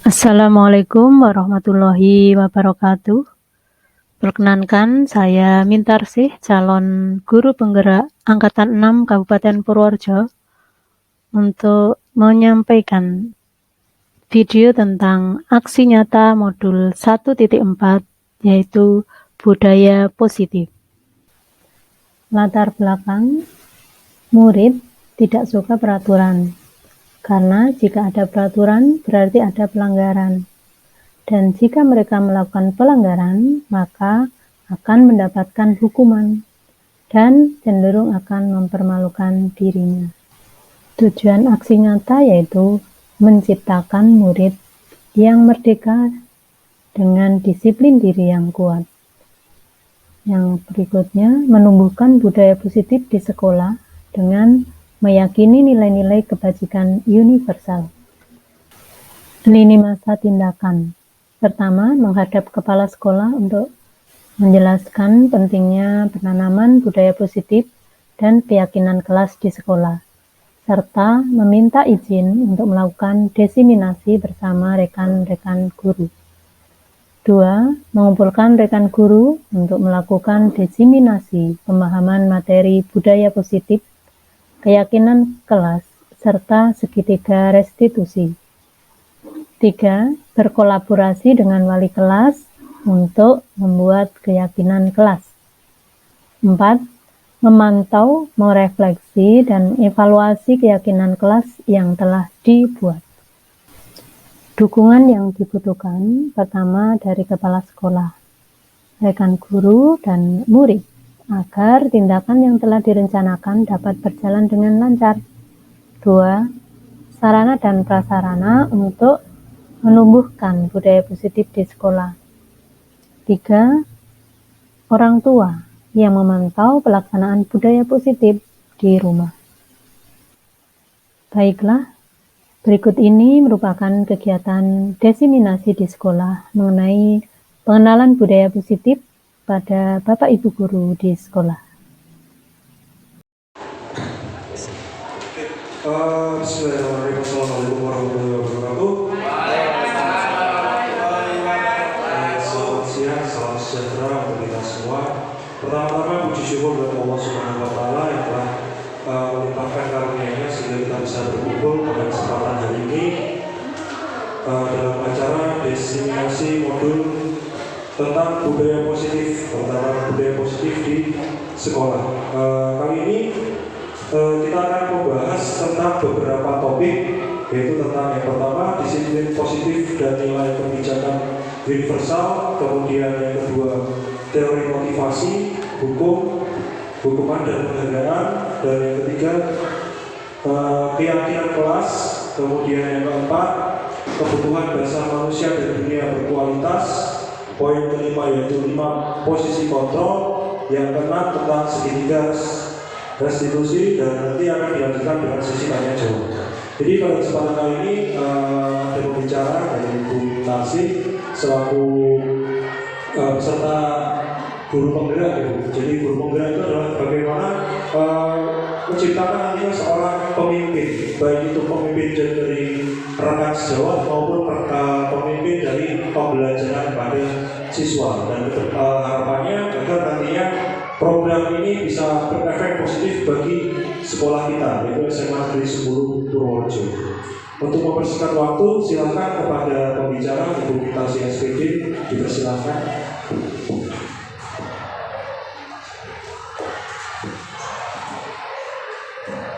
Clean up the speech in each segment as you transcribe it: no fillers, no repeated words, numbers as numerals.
Assalamualaikum warahmatullahi wabarakatuh. Perkenankan, saya Mintarsih, calon guru penggerak Angkatan 6 Kabupaten Purworejo, untuk menyampaikan video tentang aksi nyata modul 1.4, yaitu budaya positif. Latar belakang, murid tidak suka peraturan, karena jika ada peraturan berarti ada pelanggaran. Dan jika mereka melakukan pelanggaran, maka akan mendapatkan hukuman dan cenderung akan mempermalukan dirinya. Tujuan aksi nyata yaitu menciptakan murid yang merdeka dengan disiplin diri yang kuat. Yang berikutnya, menumbuhkan budaya positif di sekolah dengan meyakini nilai-nilai kebajikan universal. Lini masa tindakan. Pertama, menghadap kepala sekolah untuk menjelaskan pentingnya penanaman budaya positif dan keyakinan kelas di sekolah, serta meminta izin untuk melakukan diseminasi bersama rekan-rekan guru. 2. Mengumpulkan rekan guru untuk melakukan diseminasi pemahaman materi budaya positif, keyakinan kelas, serta segitiga restitusi. 3. Berkolaborasi dengan wali kelas untuk membuat keyakinan kelas. 4. Memantau, merefleksi, dan evaluasi keyakinan kelas yang telah dibuat. Dukungan yang dibutuhkan, pertama dari kepala sekolah, rekan guru, dan murid, agar tindakan yang telah direncanakan dapat berjalan dengan lancar. 2. Sarana dan prasarana untuk menumbuhkan budaya positif di sekolah. 3. Orang tua yang memantau pelaksanaan budaya positif di rumah. Baiklah, berikut ini merupakan kegiatan diseminasi di sekolah mengenai pengenalan budaya positif pada Bapak Ibu guru di sekolah. Bismillahirrahmanirrahim. Assalamualaikum warahmatullahi wabarakatuh. Selamat siang, salam sejahtera untuk kita semua. Pertama-tama puji syukur kepada Allah Subhanahu wa Ta'ala yang telah melimpahkan karunia-Nya sehingga kita bisa berkumpul pada kesempatan hari ini dalam acara diseminasi modul tentang budaya positif, terutama budaya positif di sekolah. Kali ini kita akan membahas tentang beberapa topik, yaitu tentang yang pertama disiplin positif dan nilai kebijakan universal, kemudian yang kedua teori motivasi, hukuman dan penghargaan, dan yang ketiga keyakinan kelas, kemudian yang keempat kebutuhan dasar manusia dan dunia berkualitas, poin kelima yaitu 5 posisi kontrol, yang keenam tentang segitiga restitusi, dan nanti akan dilanjutkan dengan sesi tanya jawab. Jadi pada kesempatan kali ini ada pembicara dari Bu Mintarsih selaku peserta guru penggerak ya Bu. Jadi guru penggerak itu adalah bagaimana menciptakan nantinya seorang pemimpin, baik itu pemimpin dari rekan sejawat maupun pemimpin dari pembelajaran pada siswa, dan harapannya agar nantinya program ini bisa berefek positif bagi sekolah kita, yaitu SMA Negeri 10 Purworejo. Untuk mempersingkat waktu, silakan kepada pembicara Ibu Mintarsih SPD, dipersilakan.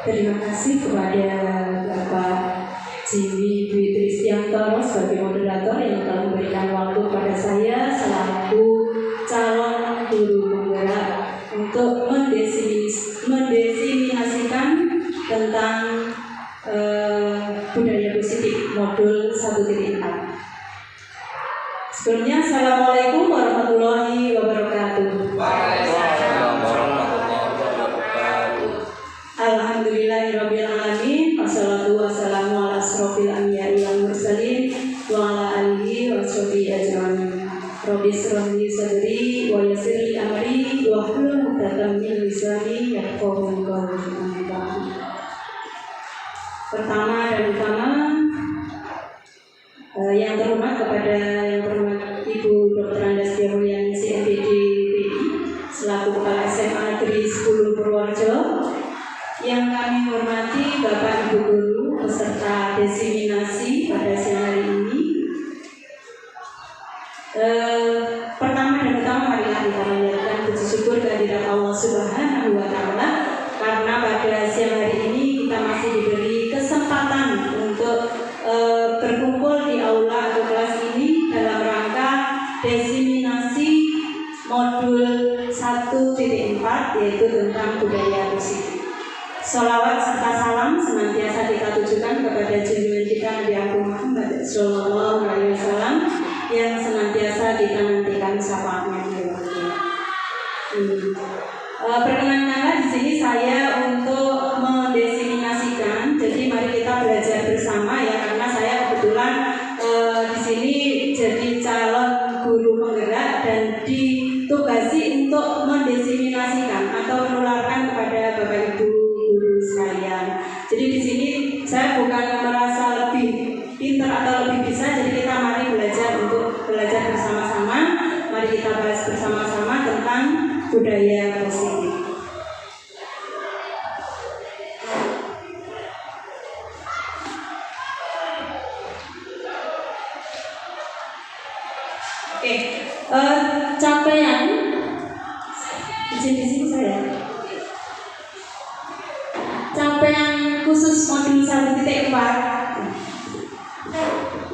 Terima kasih kepada Bapak Jimmy Dwi Tristianto sebagai moderator yang telah memberikan waktu pada saya selaku calon guru penggerak untuk mendesiminasikan tentang budaya positif modul 1.4. Sebelumnya, Assalamualaikum warahmatullahi wabarakatuh. Alhamdulillahirrabbilalamin. Wassalatu wassalamu ala asrofil anbiya'i wal mursalin wa ala alihi wa sahbihi ajma'in. Rabbi shrah li sadri wa yassir li amri wahlul 'uqdatam min lisani yafqahu qawli. Pertama dan utama, Yang terhormat kepada yang terhormat Ibu Dr. Andas Mulyani CMPD PI selaku Kepala SMA Negeri 10 Purworejo. Yang kami hormati Bapak Ibu Guru peserta desiminasi pada siang hari ini. Pertama dan utama marilah kita menjadikan puji syukur kehadirat Allah Subhanahu wa Ta'ala, karena pada siang hari ini kita masih diberi kesempatan untuk berkumpul di aula atau kelas ini dalam rangka desiminasi modul 1.4 yaitu tentang budaya positif. Sholawat serta salam senantiasa kita tujukan kepada junjungan kita Nabi Agung Muhammad Sallallahu Alaihi Wasallam yang senantiasa kita nantikan syafaatnya di perkenankanlah di sini saya untuk mendesiminasikan. Jadi mari kita belajar bersama ya, karena saya kebetulan di sini jadi calon guru penggerak dan ditugasi untuk mendesiminasikan atau menularkan kepada Bapak Ibu guru sekalian. Jadi di sini saya bukan merasa lebih pintar atau lebih bisa, jadi kita mari belajar untuk belajar bersama-sama. Mari kita bahas bersama-sama tentang budaya positif. Oke, capaian di sini saya. Capaian khusus modul 1.4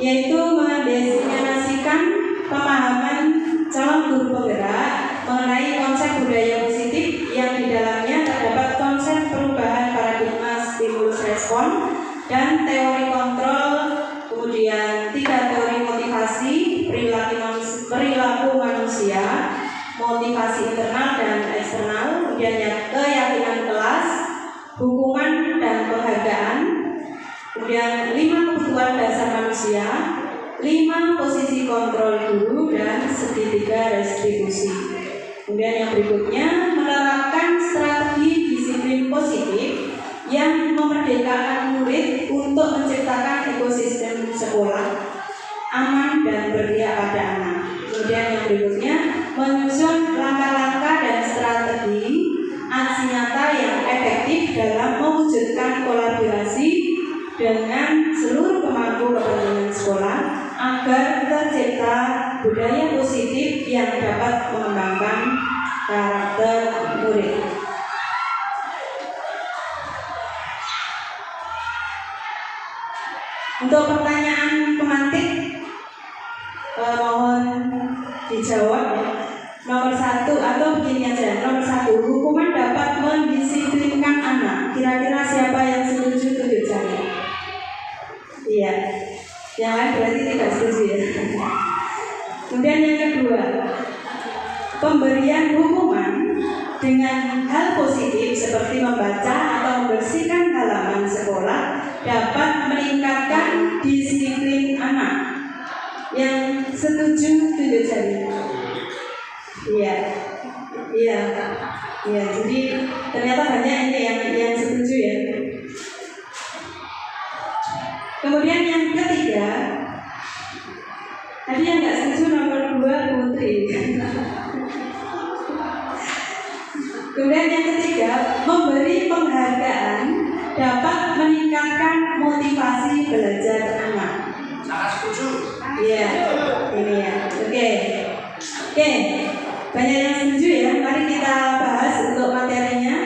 yaitu mendesiminasikan pemahaman calon guru penggerak mengenai konsep budaya positif yang di dalamnya terdapat konsep perubahan paradigma stimulus respon dan teori kontrol, kemudian 3 teori motivasi, perilaku manusia, motivasi internal dan eksternal, kemudian keyakinan kelas, hukuman dan penghargaan, kemudian 5 kebutuhan dasar manusia, 5 posisi kontrol guru, dan segitiga restribusi. Kemudian yang berikutnya menerapkan strategi disiplin positif yang memerdekakan murid untuk menciptakan ekosistem sekolah aman dan berpihak pada anak. Kemudian yang berikutnya menyusun langkah-langkah dan strategi aksi nyata yang efektif dalam mewujudkan kolaborasi dengan seluruh pemangku kepentingan sekolah agar tercipta budaya positif yang dapat mengembangkan karakter murid. Untuk pertanyaan pemantik mohon dijawab ya. Nomor 1 atau begini aja. Nomor 1, hukuman dapat mendisiplinkan anak. Kira-kira siapa yang setuju tunjuk jari? Iya. Yang lain berarti tidak setuju ya. Kemudian yang kedua, pemberian hukuman dengan hal positif seperti membaca atau membersihkan halaman sekolah dapat meningkatkan disiplin anak. Yang setuju tunjuk jari. Iya. Jadi ternyata banyak ini yang setuju ya. Kemudian yang ketiga, tadi yang nggak setuju nomor 2 Putri. Kemudian yang ketiga, memberi penghargaan dapat meningkatkan motivasi belajar anak. Sangat setuju. Iya, ini ya. Oke. Banyak yang setuju ya. Mari kita bahas untuk materinya.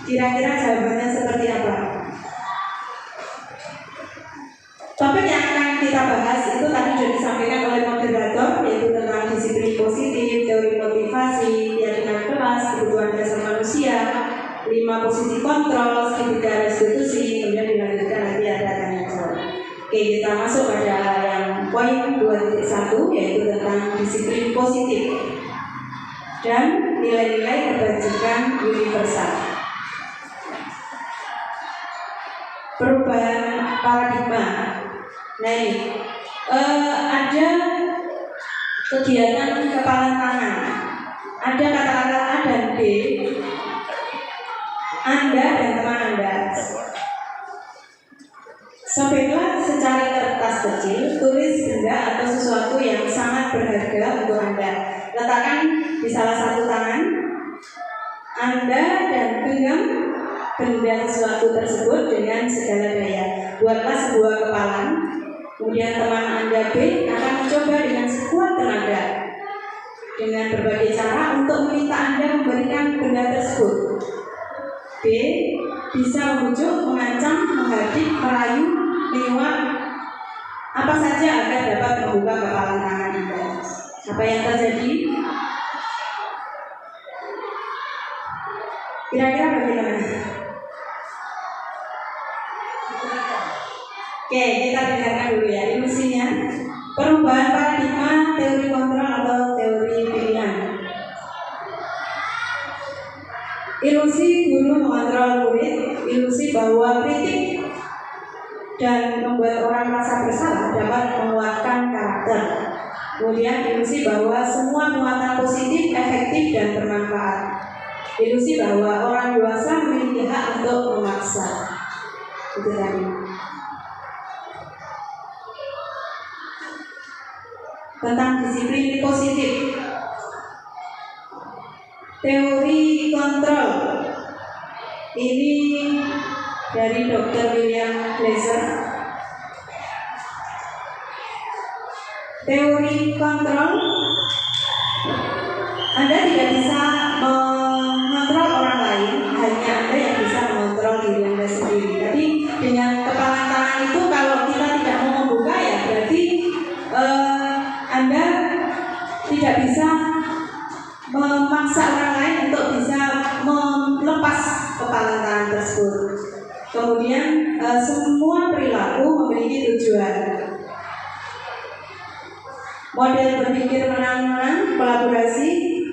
Kira-kira jawabannya seperti apa? Topik yang akan kita bahas itu tadi sudah disampaikan oleh moderator, yaitu tentang disiplin positif, teori motivasi, keyakinan kelas, kebutuhan dasar manusia, 5 posisi kontrol, segitiga restitusi, kemudian dilanjutkan nanti ada tanya jawab. Oke, kita masuk pada yang poin 2.1 yaitu tentang disiplin positif dan nilai-nilai kebajikan universal. Perubahan paradigma. Nah ini ada kegiatan kepalan tangan, ada kata-kata A dan B, Anda dan teman Anda Sobeklah secari kertas kecil, tulis benda atau sesuatu yang sangat berharga untuk Anda. Letakkan di salah satu tangan Anda dan genggam benda sesuatu tersebut dengan segala daya. Buatlah sebuah kepalan. Kemudian teman Anda B akan mencoba dengan sekuat tenaga dengan berbagai cara untuk meminta Anda memberikan benda tersebut. B bisa membujuk, mengancam, menghardik, merayu, menyuap, apa saja agar dapat membuka kepalan tangan Anda. Apa yang terjadi? Kira-kira bagaimana? Oke, kita dengarkan dulu ya ilusinya. Perubahan paradigma teori kontrol atau teori pilihan. Ilusi guru mengontrol murid, ilusi bahwa kritik dan membuat orang merasa bersalah dapat menguatkan karakter. Kemudian ilusi bahwa semua muatan positif, efektif, dan bermanfaat. Ilusi bahwa orang dewasa memiliki hak untuk memaksa. Itu tadi. Tentang disiplin positif. Teori kontrol ini dari Dr. William Glasser. Teori kontrol, Anda tidak bisa mengontrol orang lain, hanya Anda yang bisa mengontrol diri Anda sendiri. Tapi dengan kepala tangan itu kalau kita tidak mau membuka ya berarti Anda tidak bisa memaksa orang lain untuk bisa melepas kepala tangan tersebut. Kemudian semua perilaku memiliki tujuan. Model berpikir menang-menang, kolaborasi,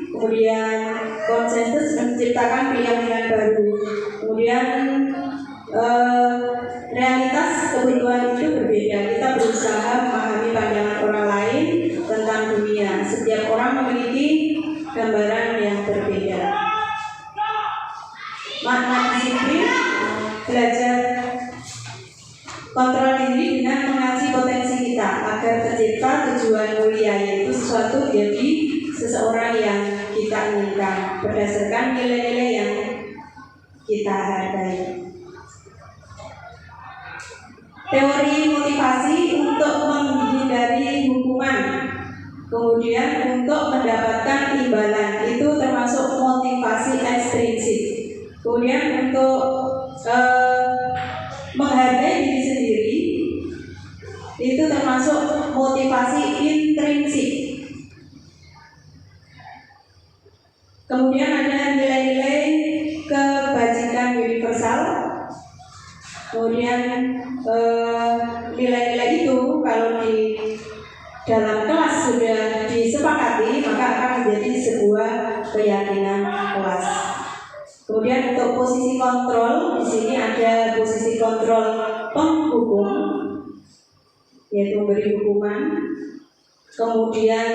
kemudian konsensus menciptakan pilihan-pilihan baru. Kemudian realitas kebutuhan itu berbeda. Kita berusaha memahami pandangan orang lain tentang dunia. Setiap orang memiliki gambaran yang berbeda. Makna disiplin, belajar kontrol diri dengan mengaji potensi kita agar tercipta tujuan mulia, yaitu sesuatu jadi seseorang yang kita inginkan berdasarkan nilai-nilai yang kita hargai. Teori motivasi untuk menghindari hukuman, kemudian untuk mendapatkan imbalan, itu termasuk motivasi ekstrinsik. Kemudian untuk menghargai diri sendiri, itu termasuk motivasi intrinsik. Kemudian ada nilai-nilai kebajikan universal. Kemudian nilai-nilai itu kalau di dalam kelas sudah disepakati, maka akan menjadi sebuah keyakinan kelas. Kemudian untuk posisi kontrol, di sini ada posisi kontrol penghukum, yaitu memberi hukuman. Kemudian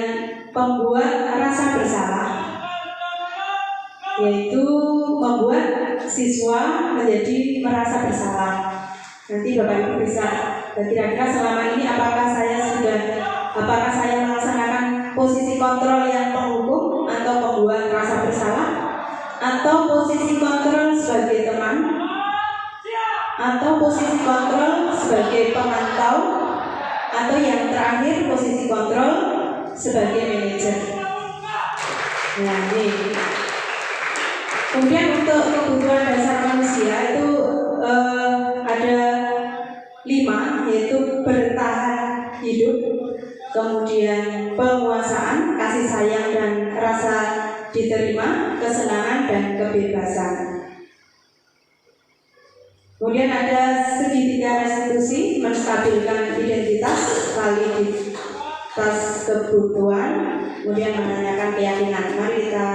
pembuat rasa bersalah, yaitu membuat siswa menjadi merasa bersalah. Nanti Bapak Ibu bisa kira-kira selama ini apakah saya melaksanakan posisi kontrol yang penghukum atau membuat rasa bersalah, atau posisi kontrol sebagai teman, atau posisi kontrol sebagai pemantau, atau yang terakhir posisi kontrol sebagai manajer. Nah, ini. Kemudian untuk kebutuhan dasar manusia itu ada 5, yaitu bertahan hidup, kemudian penguasaan, kasih sayang dan rasa diterima, kesenangan dan kebebasan. Kemudian ada segitiga restitusi, menstabilkan identitas, validitas kebutuhan, kemudian menanyakan keyakinan. Mari kita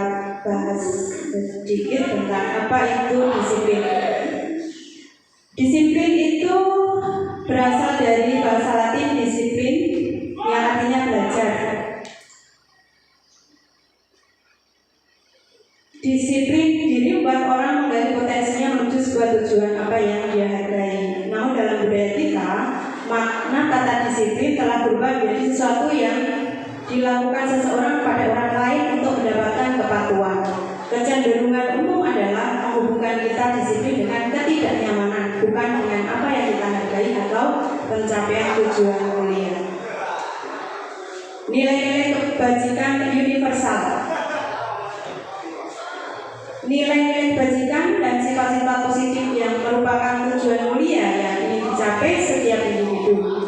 bahas sedikit tentang apa itu disiplin. Disiplin itu berasal dari bahasa Latin disiplin, yang artinya belajar. Disiplin diri membuat orang menggali potensinya menuju sebuah tujuan apa yang dia hargai. Namun dalam budaya kita, kata disiplin telah berubah menjadi sesuatu yang dilakukan seseorang pada orang lain untuk mendapatkan kepatuhan. Kecenderungan umum adalah menghubungkan kita disiplin dengan ketidaknyamanan, bukan dengan apa yang kita hargai atau pencapaian tujuan mulia. Nilai-nilai kebajikan universal. Nilai-nilai kebajikan dan sifat-sifat positif yang merupakan tujuan mulia yang ingin dicapai setiap individu.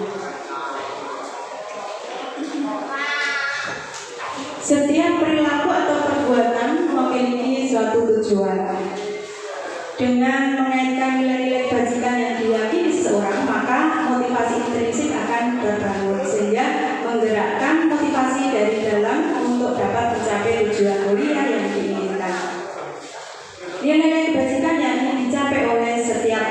Setiap perilaku atau perbuatan memiliki suatu tujuan. Dengan mengaitkan nilai-nilai kebajikan yang diyakini seseorang, maka motivasi intrinsik akan terbangun sehingga menggerakkan motivasi dari dalam untuk dapat mencapai tujuan mulia yang diinginkan. Nilai-nilai kebajikan yang ingin dicapai oleh setiap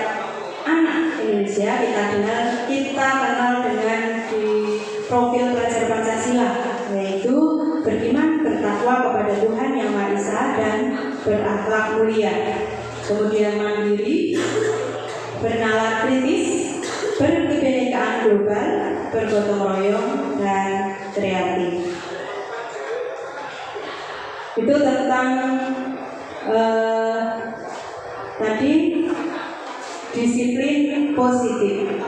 anak Indonesia kita kenal dengan di profil pelajar Pancasila, yaitu beriman, bertakwa kepada Tuhan Yang Maha Esa dan berakhlak mulia. Kemudian mandiri, bernalar kritis, berkebinekaan global, bergotong royong, dan kreatif. Itu tentang tadi disiplin positif.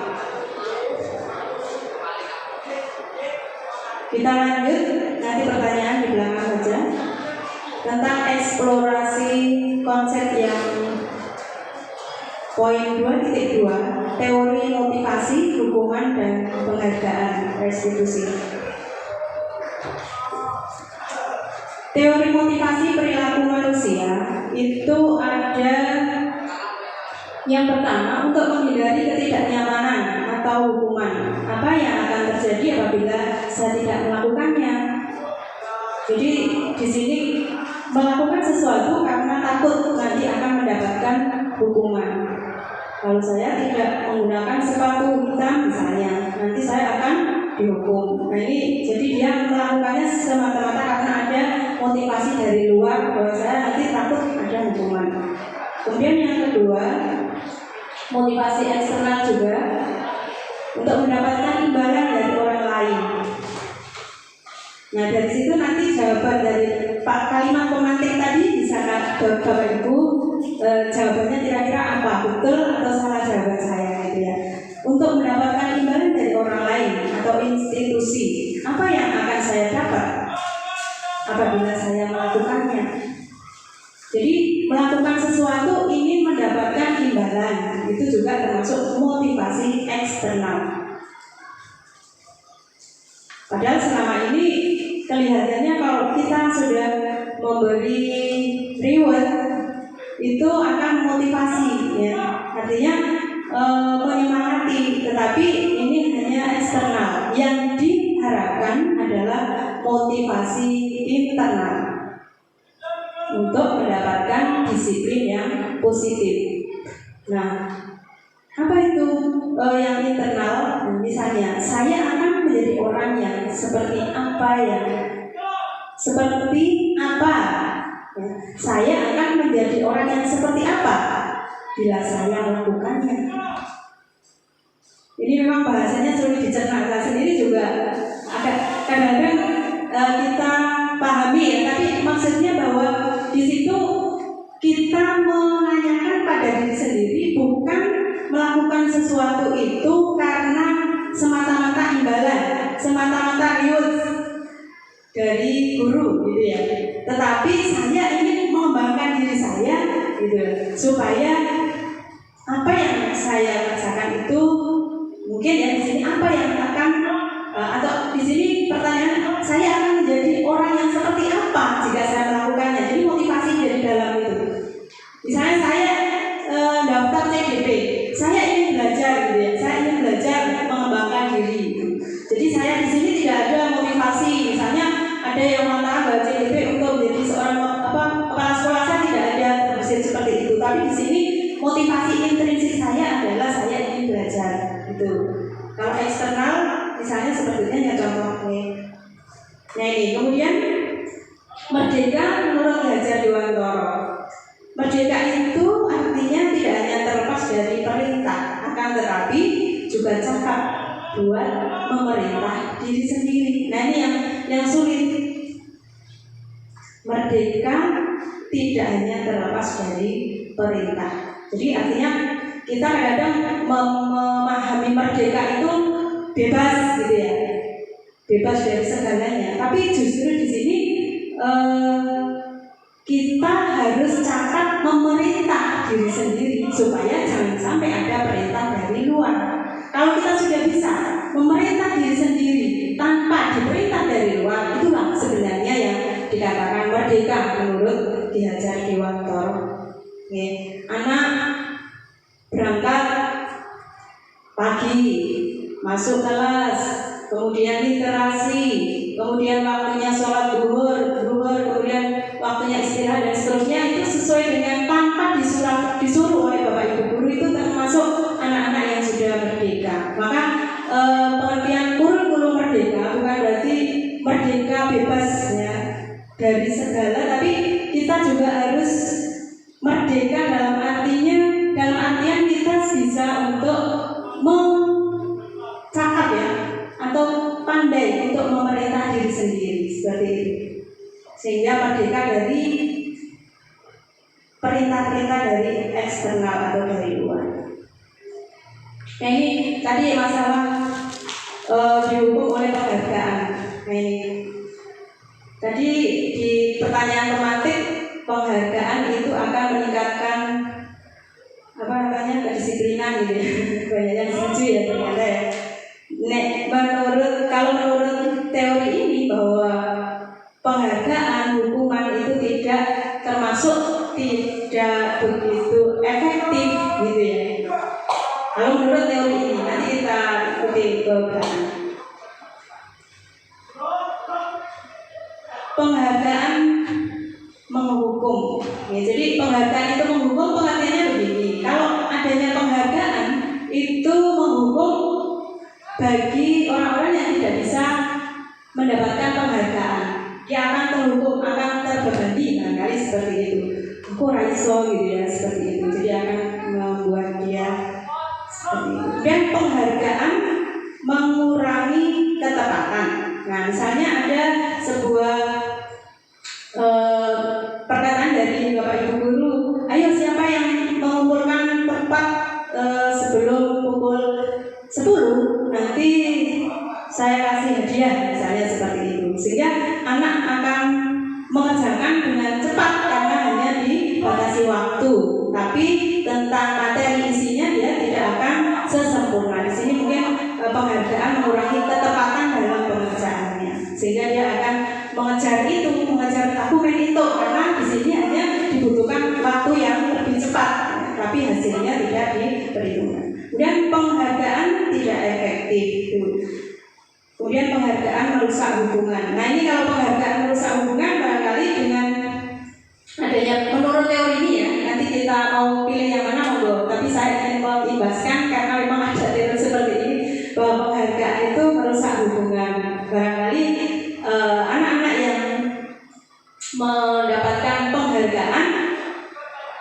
Kita lanjut, nanti pertanyaan di belakang saja tentang eksplorasi konsep yang poin 2.2, teori motivasi, hukuman, dan penghargaan restitusi. Teori motivasi perilaku manusia itu ada yang pertama, untuk menghindari ketidaknyamanan atau hukuman. Apa yang akan terjadi apabila saya tidak melakukannya? Jadi di sini melakukan sesuatu karena takut nanti akan mendapatkan hukuman. Kalau saya tidak menggunakan sepatu hitam misalnya, nanti saya akan dihukum. Nah ini jadi dia melakukannya semata-mata karena ada motivasi dari luar bahwa saya nanti takut ada hukuman. Kemudian yang kedua, motivasi eksternal juga untuk mendapatkan imbalan dari orang lain. Nah dari situ nanti jawaban dari kalimat pemantik tadi bisa Bapak Ibu jawabannya kira-kira apa, betul atau salah jawaban saya gitu ya. Untuk mendapatkan imbalan dari orang lain atau institusi, apa yang akan saya dapat apabila saya melakukannya? Jadi melakukan sesuatu ingin mendapatkan imbalan, itu juga termasuk motivasi eksternal. Padahal selama ini kelihatannya kalau kita sudah memberi reward itu akan motivasi, ya. Artinya menyemangati, tetapi ini hanya eksternal. Yang diharapkan adalah motivasi internal untuk mendapatkan disiplin yang positif. Nah, apa itu yang internal? Misalnya, saya akan menjadi orang yang seperti apa ya? Seperti apa? Ya, saya akan menjadi orang yang seperti apa bila saya melakukannya? Ini memang bahasanya sulit dicerna. Saya sendiri juga agak kadang-kadang kita pahami ya, tapi maksudnya bahwa di situ kita menanyakan pada diri sendiri, bukan melakukan sesuatu itu karena semata-mata imbalan, semata-mata reward dari guru gitu ya. Tetapi saya ingin mengembangkan diri saya gitu, supaya apa yang saya rasakan itu mungkin ya di sini apa yang akan atau di sini pertanyaan, saya akan menjadi orang yang seperti apa jika saya melakukannya. Jadi motivasi dari dalam itu. Misalnya saya daftar CDP, saya ingin belajar gitu ya, saya ingin belajar mengembangkan diri gitu. Jadi saya di sini tidak ada motivasi, misalnya ada yang mengatakan bahwa CDP untuk menjadi seorang kepala sekolah, saya tidak ada terbesit seperti itu. Tapi di sini motivasi intrinsik saya adalah saya ingin belajar gitu. Kalau eksternal misalnya seperti ini ya contohnya. Nah ini kemudian merdeka menurut Hajar Dewantara. Merdeka itu artinya tidak hanya terlepas dari perintah, akan tetapi juga cakap buat memerintah diri sendiri. Nah ini yang sulit. Merdeka tidak hanya terlepas dari perintah. Jadi artinya kita kadang-kadang memahami merdeka itu bebas gitu ya, bebas dari segalanya. Tapi justru di sini kita harus catat memerintah diri sendiri supaya jangan sampai ada perintah dari luar. Kalau kita sudah bisa memerintah diri sendiri tanpa diperintah dari luar, itulah sebenarnya yang dikatakan merdeka menurut Ki Hajar Dewantoro. Anak berangkat pagi, masuk kelas, kemudian literasi, kemudian waktunya sholat duhur, kemudian waktunya istirahat dan seterusnya, itu sesuai dengan tanpa disuruh oleh Bapak Ibu guru, itu termasuk anak-anak yang sudah merdeka. Maka pengertian kurikulum merdeka bukan berarti merdeka bebas ya dari segala, tapi kita juga harus merdeka dalam artian kita bisa untuk cakap ya, atau pandai untuk memerintah diri sendiri seperti itu, sehingga merdeka dari perintah-perintah dari eksternal atau dari luar. Nah ini tadi masalah dihukum oleh penghargaan. Nah ini tadi di pertanyaan tematik, penghargaan itu akan meningkatkan kedisiplinan gitu ya. Banyak yang setuju ya ternyata ya. Kalau menurut teori ini bahwa penghargaan, hukuman itu tidak begitu efektif gitu ya. Kalau menurut teori ini, nanti kita ikuti ke belakang. Penghargaan menghukum ya, jadi penghargaan itu menghukum, pengertiannya begini. Kalau adanya penghargaan itu menghukum bagi orang-orang yang tidak bisa mendapatkan penghargaan, dia akan terhukum, akan terbebani, barangkali seperti itu. Aku raiso gitu ya, seperti itu. Jadi akan membuat dia seperti itu. Dan penghargaan mengurangi ketepatan. Nah, misalnya ada sebuah perkataan dari Bapak Ibu guru, ayo siapa yang mengumpulkan tepat sebelum pukul 10, nanti saya kasih hadiah, misalnya seperti itu. Sehingga anak akan mengerjakan dengan cepat karena hanya dibatasi waktu, tapi tentang materi isinya dia tidak akan sesempurna. Di sini mungkin penghargaan mengurangi ketepatan dalam pengerjaannya, sehingga dia akan mengejar dokumen itu, karena di sini hanya dibutuhkan waktu yang lebih cepat, tapi hasilnya tidak diperhitungkan. Kemudian penghargaan tidak efektif. Kemudian penghargaan merusak hubungan. Nah ini kalau penghargaan merusak hubungan, barangkali dengan adanya menurut teori ini ya, nanti kita mau pilih yang mana monggo. Tapi saya ingin mengimbaskan karena memang ada teori seperti ini bahwa penghargaan itu merusak hubungan. Barangkali anak-anak yang mendapatkan penghargaan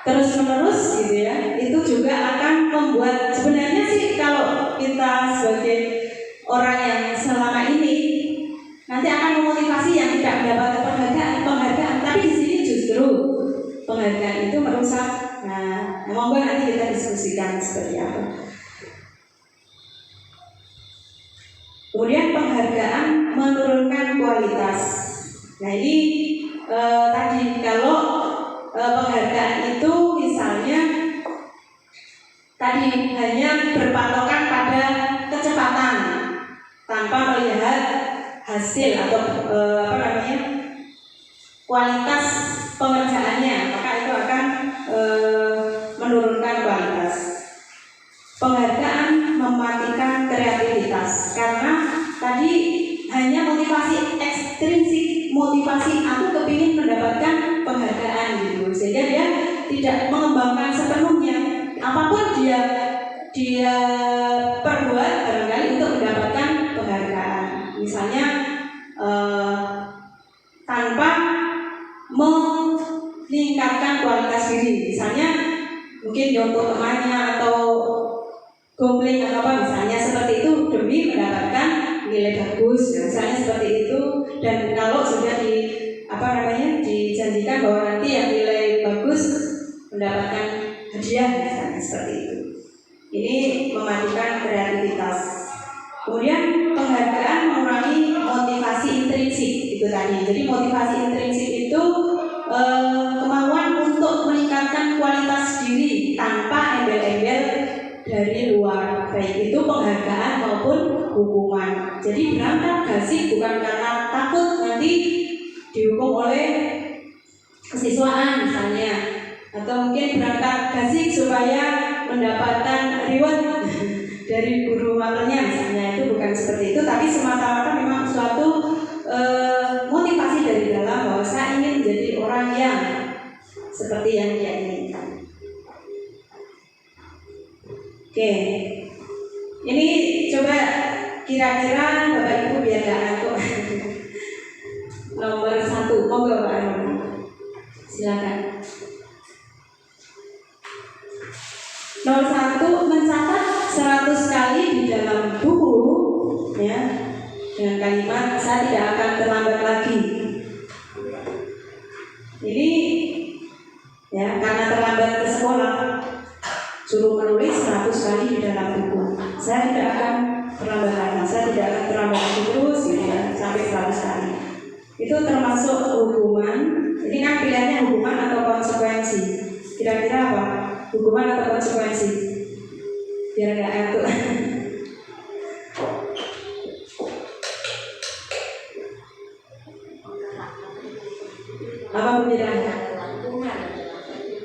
terus-menerus gitu ya, itu juga akan membuat, sebenarnya sih kalau kita sebagai orang yang selama ini nanti akan memotivasi yang tidak mendapatkan penghargaan, tapi di sini justru penghargaan itu merusak. Nah, monggo nanti kita diskusikan seperti apa. Kemudian penghargaan menurunkan kualitas. Nah ini tadi kalau penghargaan itu misalnya tadi hanya berpatokan pada kecepatan tanpa melihat hasil atau kualitas pengerjaannya, maka itu akan menurunkan kualitas. Penghargaan mematikan kreativitas karena tadi hanya motivasi ekstrinsik, motivasi aku kepingin mendapatkan penghargaan gitu, sehingga dia tidak mengembangkan sepenuhnya apapun dia perbuat barangkali untuk mendapatkan penghargaan. Misalnya tanpa meningkatkan kualitas diri, misalnya mungkin nyontoh temannya atau googling atau apa misalnya seperti itu demi demi mendapatkan nilai bagus, misalnya seperti itu. Dan kalau sudah dijanjikan bahwa nanti yang nilai bagus mendapatkan hadiah, misalnya seperti itu. Ini memadukan kreativitas. Kemudian penghargaan mengurangi motivasi intrinsik itu tadi. Jadi motivasi intrinsik itu kemauan untuk meningkatkan kualitas diri tanpa embel-embel dari luar, baik itu penghargaan maupun hukuman. Jadi berangkat gasik bukan karena takut nanti dihukum oleh kesiswaan misalnya, atau mungkin berangkat gasik supaya mendapatkan reward dari guru mapelnya misalnya, itu bukan seperti itu, tapi semata-mata memang suatu motivasi dari dalam bahwa saya ingin menjadi orang yang seperti yang dia inginkan. Oke, ini coba kira-kira Bapak Ibu biar gak ngantuk. Nomor 1, monggo Pak Arman, silakan. Nomor 1, mencatat 100 kali di dalam buku, ya, dengan kalimat saya tidak akan terlambat lagi. Ini ya, karena terlambat ke sekolah, suruh menulis 100 kali di dalam buku. Saya tidak akan terlambat lagi, saya tidak akan terlambat lagi terus, gitu ya, sampai 100 kali. Itu termasuk hukuman. Ini kan pilihannya hukuman atau konsekuensi. Kira-kira apa? Hukuman atau konsekuensi? Biar nggak ngantuk. Apa pilihannya?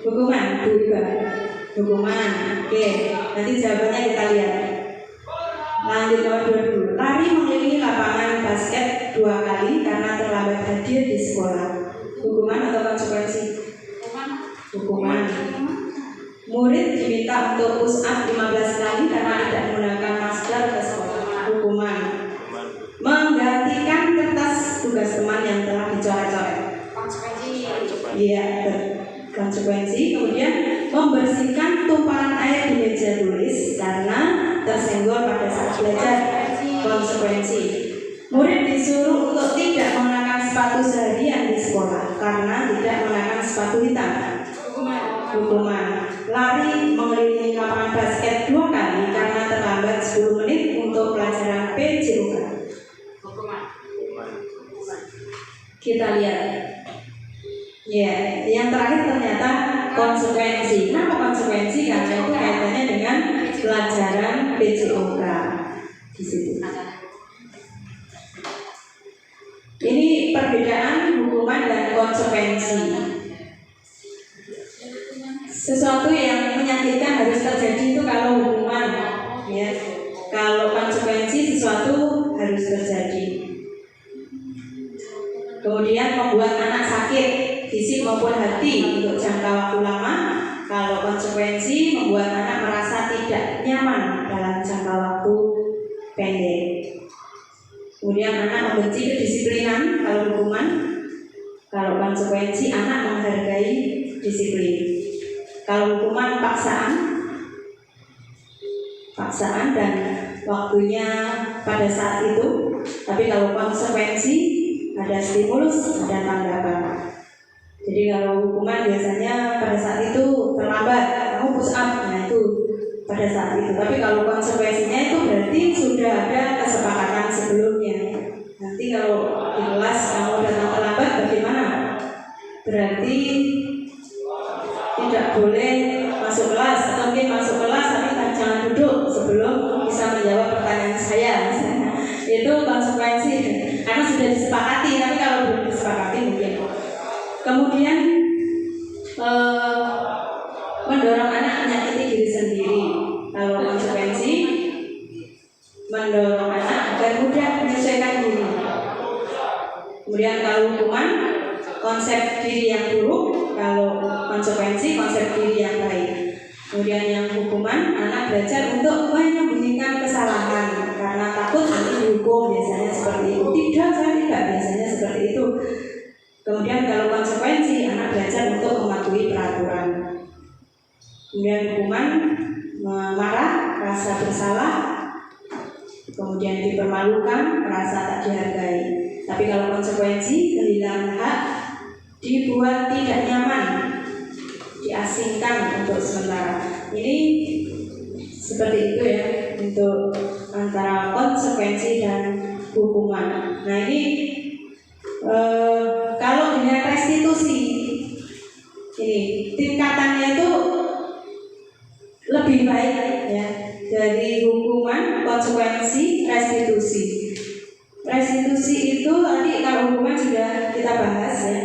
Hukuman, hukuman. Oke, nanti jawabannya kita lihat. Lanjut nomor 2 dulu. Lari mengelilingi lapangan basket 2 kali karena terlambat hadir di sekolah. Hukuman atau konsekuensi? Hukuman. Murid diminta untuk push up 15 kali karena tidak menggunakan masker ke sekolah. Hukuman. Menggantikan kertas tugas teman yang telah dicoret-coret. Konsekuensi. Iya, konsekuensi. Kemudian membersihkan tumpahan air di meja tulis karena tersenggol pada saat belajar. Konsekuensi. Murid disuruh untuk tidak mengenakan sepatu seharian di sekolah karena tidak mengenakan sepatu hitam. Hukuman. Lari mengelilingi lapangan basket 2 kali karena terlambat 10 menit untuk pelajaran PJOK. Kita lihat. Ya, yang terakhir ternyata konsekuensi. Kenapa konsekuensi? Karena itu kaitannya dengan pelajaran PJOK di situ. Ini perbedaan hukuman dan konsekuensi. Sesuatu yang menyakitkan harus terjadi itu kalau hukuman, ya. Kalau konsekuensi sesuatu harus terjadi. Kemudian membuat anak sakit fisik maupun hati untuk jangka waktu lama. Kalau konsekuensi membuat anak merasa tidak nyaman dalam jangka waktu pendek. Kemudian anak membenci kedisiplinan kalau hukuman. Kalau konsekuensi anak menghargai disiplin. Kalau hukuman paksaan dan waktunya pada saat itu. Tapi kalau konsekuensi ada stimulus, ada tanggapan. Jadi kalau hukuman biasanya pada saat itu terlambat, kamu push up, nah itu pada saat itu. Tapi kalau konsekuensinya itu berarti sudah ada kesepakatan sebelumnya. Nanti kalau di kelas kamu datang terlambat bagaimana? Berarti tidak boleh masuk kelas, atau mungkin masuk kelas tapi jangan duduk sebelum bisa menjawab pertanyaan saya. Itu konsekuensi karena sudah disepakati, tapi kalau belum disepakati mungkin. Kemudian mendorong anak menyakiti diri sendiri. Kalau konsekuensi mendorong anak agar mudah menyesuaikan diri. Kemudian kalau hukuman konsep diri yang buruk, kalau konsekuensi konsep diri yang baik. Kemudian yang hukuman anak belajar untuk menyembunyikan kesalahan karena takut nanti dihukum, biasanya seperti itu. Tidak, saya tidak, biasanya seperti itu. Kemudian kalau konsekuensi anak belajar untuk mematuhi peraturan. Kemudian hukuman marah, rasa bersalah, kemudian dipermalukan, merasa tak dihargai. Tapi kalau konsekuensi kehilangan hak, dibuat tidak nyaman, diasingkan untuk sementara. Ini seperti itu ya, untuk antara konsekuensi dan hukuman. Nah ini kalau dengan restitusi, ini tingkatannya itu lebih baik ya, dari hukuman, konsekuensi, restitusi. Restitusi itu tadi kalau hukuman sudah kita bahas ya,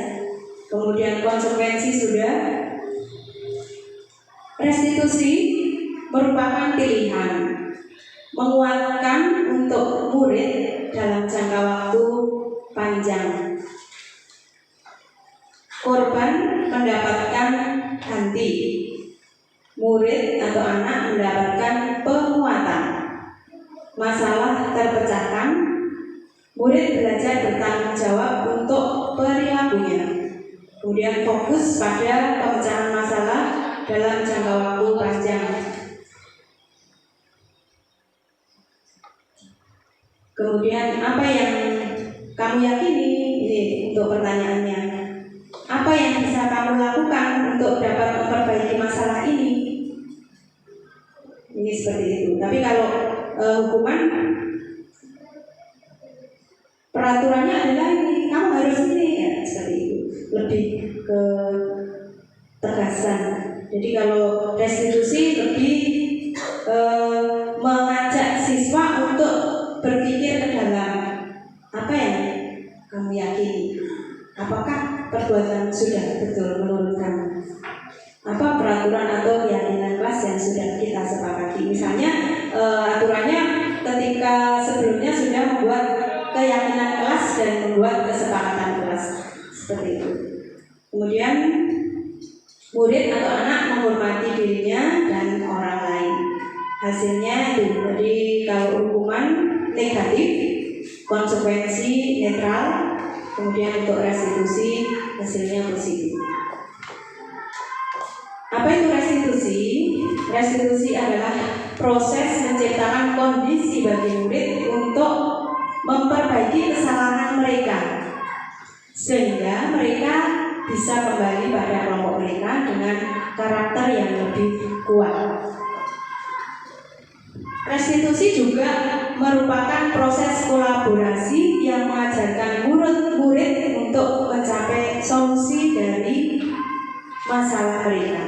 kemudian konsekuensi sudah. Restitusi merupakan pilihan menguatkan untuk murid dalam jangka waktu panjang. Korban mendapatkan ganti, murid atau anak mendapatkan penguatan. Masalah terpecahkan, murid belajar bertanggung jawab untuk perilakunya. Kemudian fokus pada pemecahan masalah dalam jangka waktu panjang. Kemudian apa yang kamu yakini? Ini untuk pertanyaannya. Apa yang bisa kamu lakukan untuk dapat memperbaiki masalah ini? Ini seperti itu. Tapi kalau hukuman, peraturannya adalah ini, kamu harus ini ya, seperti itu. Lebih ke tegasan. Jadi kalau restitusi lebih mengajak siswa untuk berpikir ke dalam apa yang kamu yakini. Apakah perbuatan sudah betul menurut kamu? Apa peraturan atau keyakinan kelas yang sudah kita sepakati? Misalnya aturannya ketika sebelumnya sudah membuat keyakinan kelas dan membuat kesepakatan kelas seperti itu. Kemudian murid atau anak menghormati dirinya dan orang lain. Hasilnya itu, jadi kalau hukuman negatif, konsekuensi netral, kemudian untuk restitusi hasilnya positif. Apa itu restitusi? Restitusi adalah proses menciptakan kondisi bagi murid untuk memperbaiki kesalahan mereka, sehingga mereka bisa kembali pada kelompok mereka dengan karakter yang lebih kuat. Restitusi juga merupakan proses kolaborasi yang mengajarkan murid-murid untuk mencapai solusi dari masalah mereka.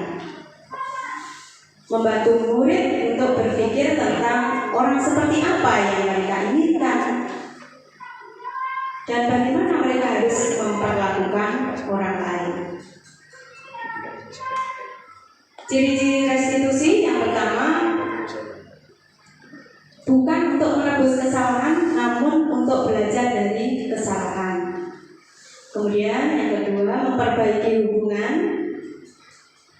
Membantu murid untuk berpikir tentang orang seperti apa yang mereka inginkan dan bagaimana mereka harus memperlakukan orang lain. Ciri-ciri restitusi yang pertama, bukan untuk menebus kesalahan, namun untuk belajar dari kesalahan. Kemudian yang kedua, memperbaiki hubungan.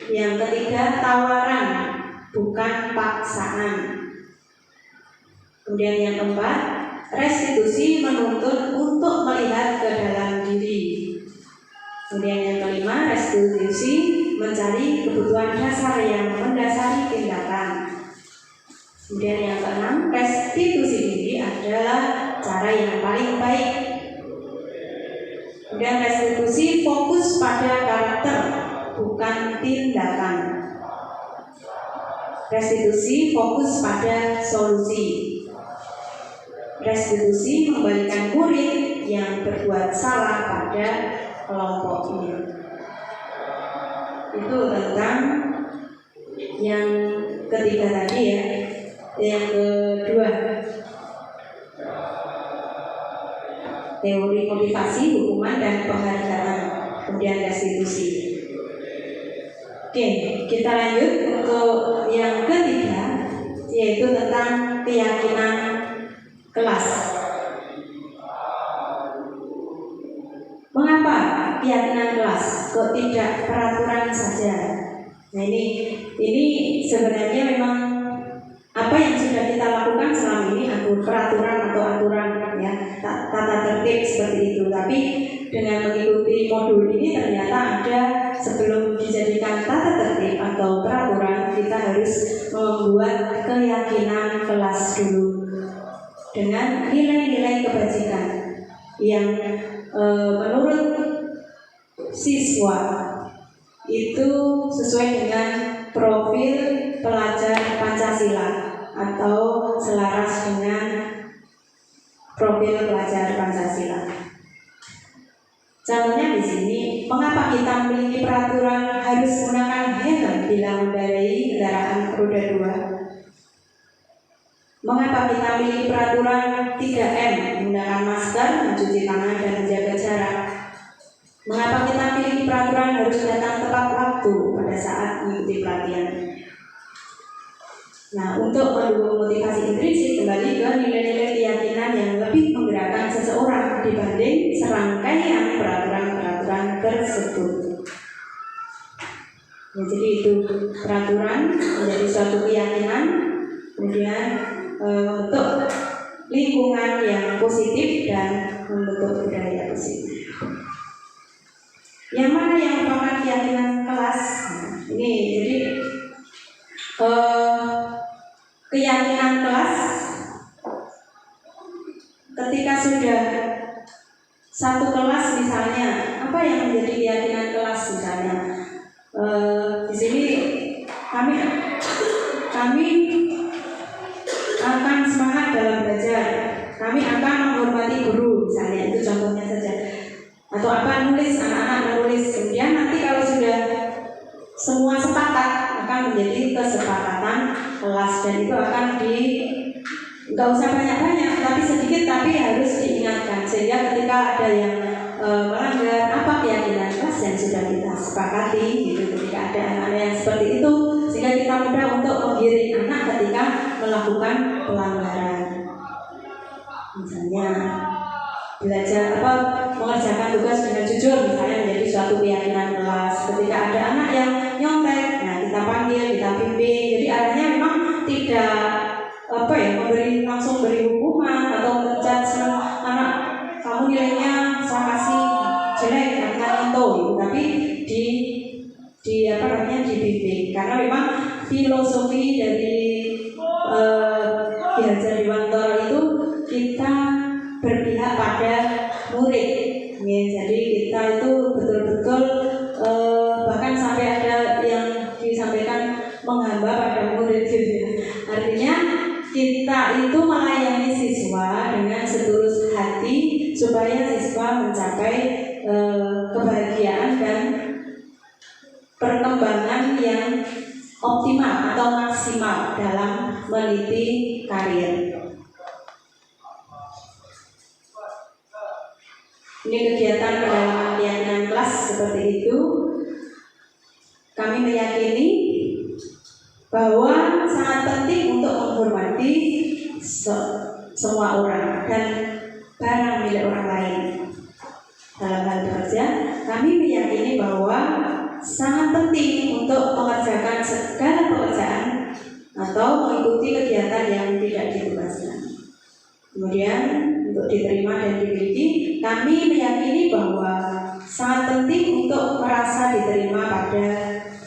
Yang ketiga, tawaran, bukan paksaan. Kemudian yang keempat, restitusi menuntut untuk melihat ke dalam diri. Kemudian yang kelima, restitusi mencari kebutuhan dasar yang mendasari tindakan. Kemudian yang keenam, restitusi diri adalah cara yang paling baik. Kemudian restitusi fokus pada karakter, bukan tindakan. Restitusi fokus pada solusi. Restitusi membalikan murid yang berbuat salah pada kelompoknya. Itu tentang yang ketiga tadi ya. Yang kedua, teori motivasi, hukuman, dan penghargaan. Kemudian restitusi. Oke, kita lanjut untuk yang ketiga, yaitu tentang keyakinan kelas. Mengapa keyakinan kelas? Kok tidak peraturan saja? Nah ini sebenarnya memang apa yang sudah kita lakukan selama ini, peraturan atau aturan ya, tata tertib seperti itu. Tapi dengan mengikuti modul ini ternyata ada, sebelum dijadikan tata tertib atau peraturan, kita harus membuat keyakinan kelas dulu. dengan nilai-nilai kebajikan yang menurut siswa itu sesuai dengan profil pelajar Pancasila atau selaras dengan profil pelajar Pancasila. Contohnya di sini, mengapa kita memiliki peraturan harus menggunakan helm bila mengendarai kendaraan roda 2? Mengapa kita memiliki peraturan 3M, menggunakan masker, mencuci tangan, dan menjaga jarak? Mengapa kita memiliki peraturan harus datang tepat waktu pada saat mengikuti pelatihan? Nah, untuk mendukung motivasi intrinsik, kembali ke nilai-nilai keyakinan yang lebih menggerakkan seseorang dibanding serangkaian peraturan-peraturan tersebut. Ya, jadi itu peraturan menjadi suatu keyakinan, kemudian untuk lingkungan yang positif dan membentuk budaya positif. Yang mana yang merupakan keyakinan kelas? Nah, ini jadi keyakinan kelas ketika sudah satu kelas misalnya, apa yang menjadi keyakinan kelas misalnya? Di sini kami akan semangat dalam belajar, kami akan menghormati guru misalnya, itu contohnya saja. Atau apa, nulis, anak-anak menulis. Kemudian nanti kalau sudah semua sepakat akan menjadi kesepakatan kelas, dan itu akan nggak usah banyak-banyak, tapi sedikit tapi harus diingatkan, sehingga ketika ada yang melanggar apa keyakinan kelas yang sudah kita sepakati gitu, ketika ada anak-anak yang seperti itu, sehingga kita mudah untuk menggiring anak ketika melakukan pelanggaran. Misalnya belajar mengerjakan tugas dengan jujur misalnya menjadi suatu keyakinan kelas. Ketika ada anak yang nyontek, nah kita panggil, kita bimbing. Jadi artinya memang tidak langsung beri hukuman atau mencat anak kamu nilainya saya kasih jelek karena itu, tapi dibimbing, karena memang filosofi dari Ki Hajar Dewantara itu kita berpihak pada murid, ya, jadi kita itu betul-betul bahkan sampai ada yang disampaikan menghamba pada murid gitu ya. Artinya kita itu melayani siswa dengan setulus hati supaya siswa mencapai kebahagiaan dan perkembangan yang optimal atau maksimal dalam meniti karir. Ini kegiatan pendalaman keyakinan kelas seperti itu. Kami meyakini bahwa sangat penting untuk menghormati semua orang dan barang milik orang lain. Dalam hal bekerja, kami meyakini bahwa sangat penting untuk mengerjakan segala pekerjaan atau mengikuti kegiatan yang tidak ditugaskan. Kemudian untuk diterima dan dimiliki, kami meyakini bahwa sangat penting untuk merasa diterima pada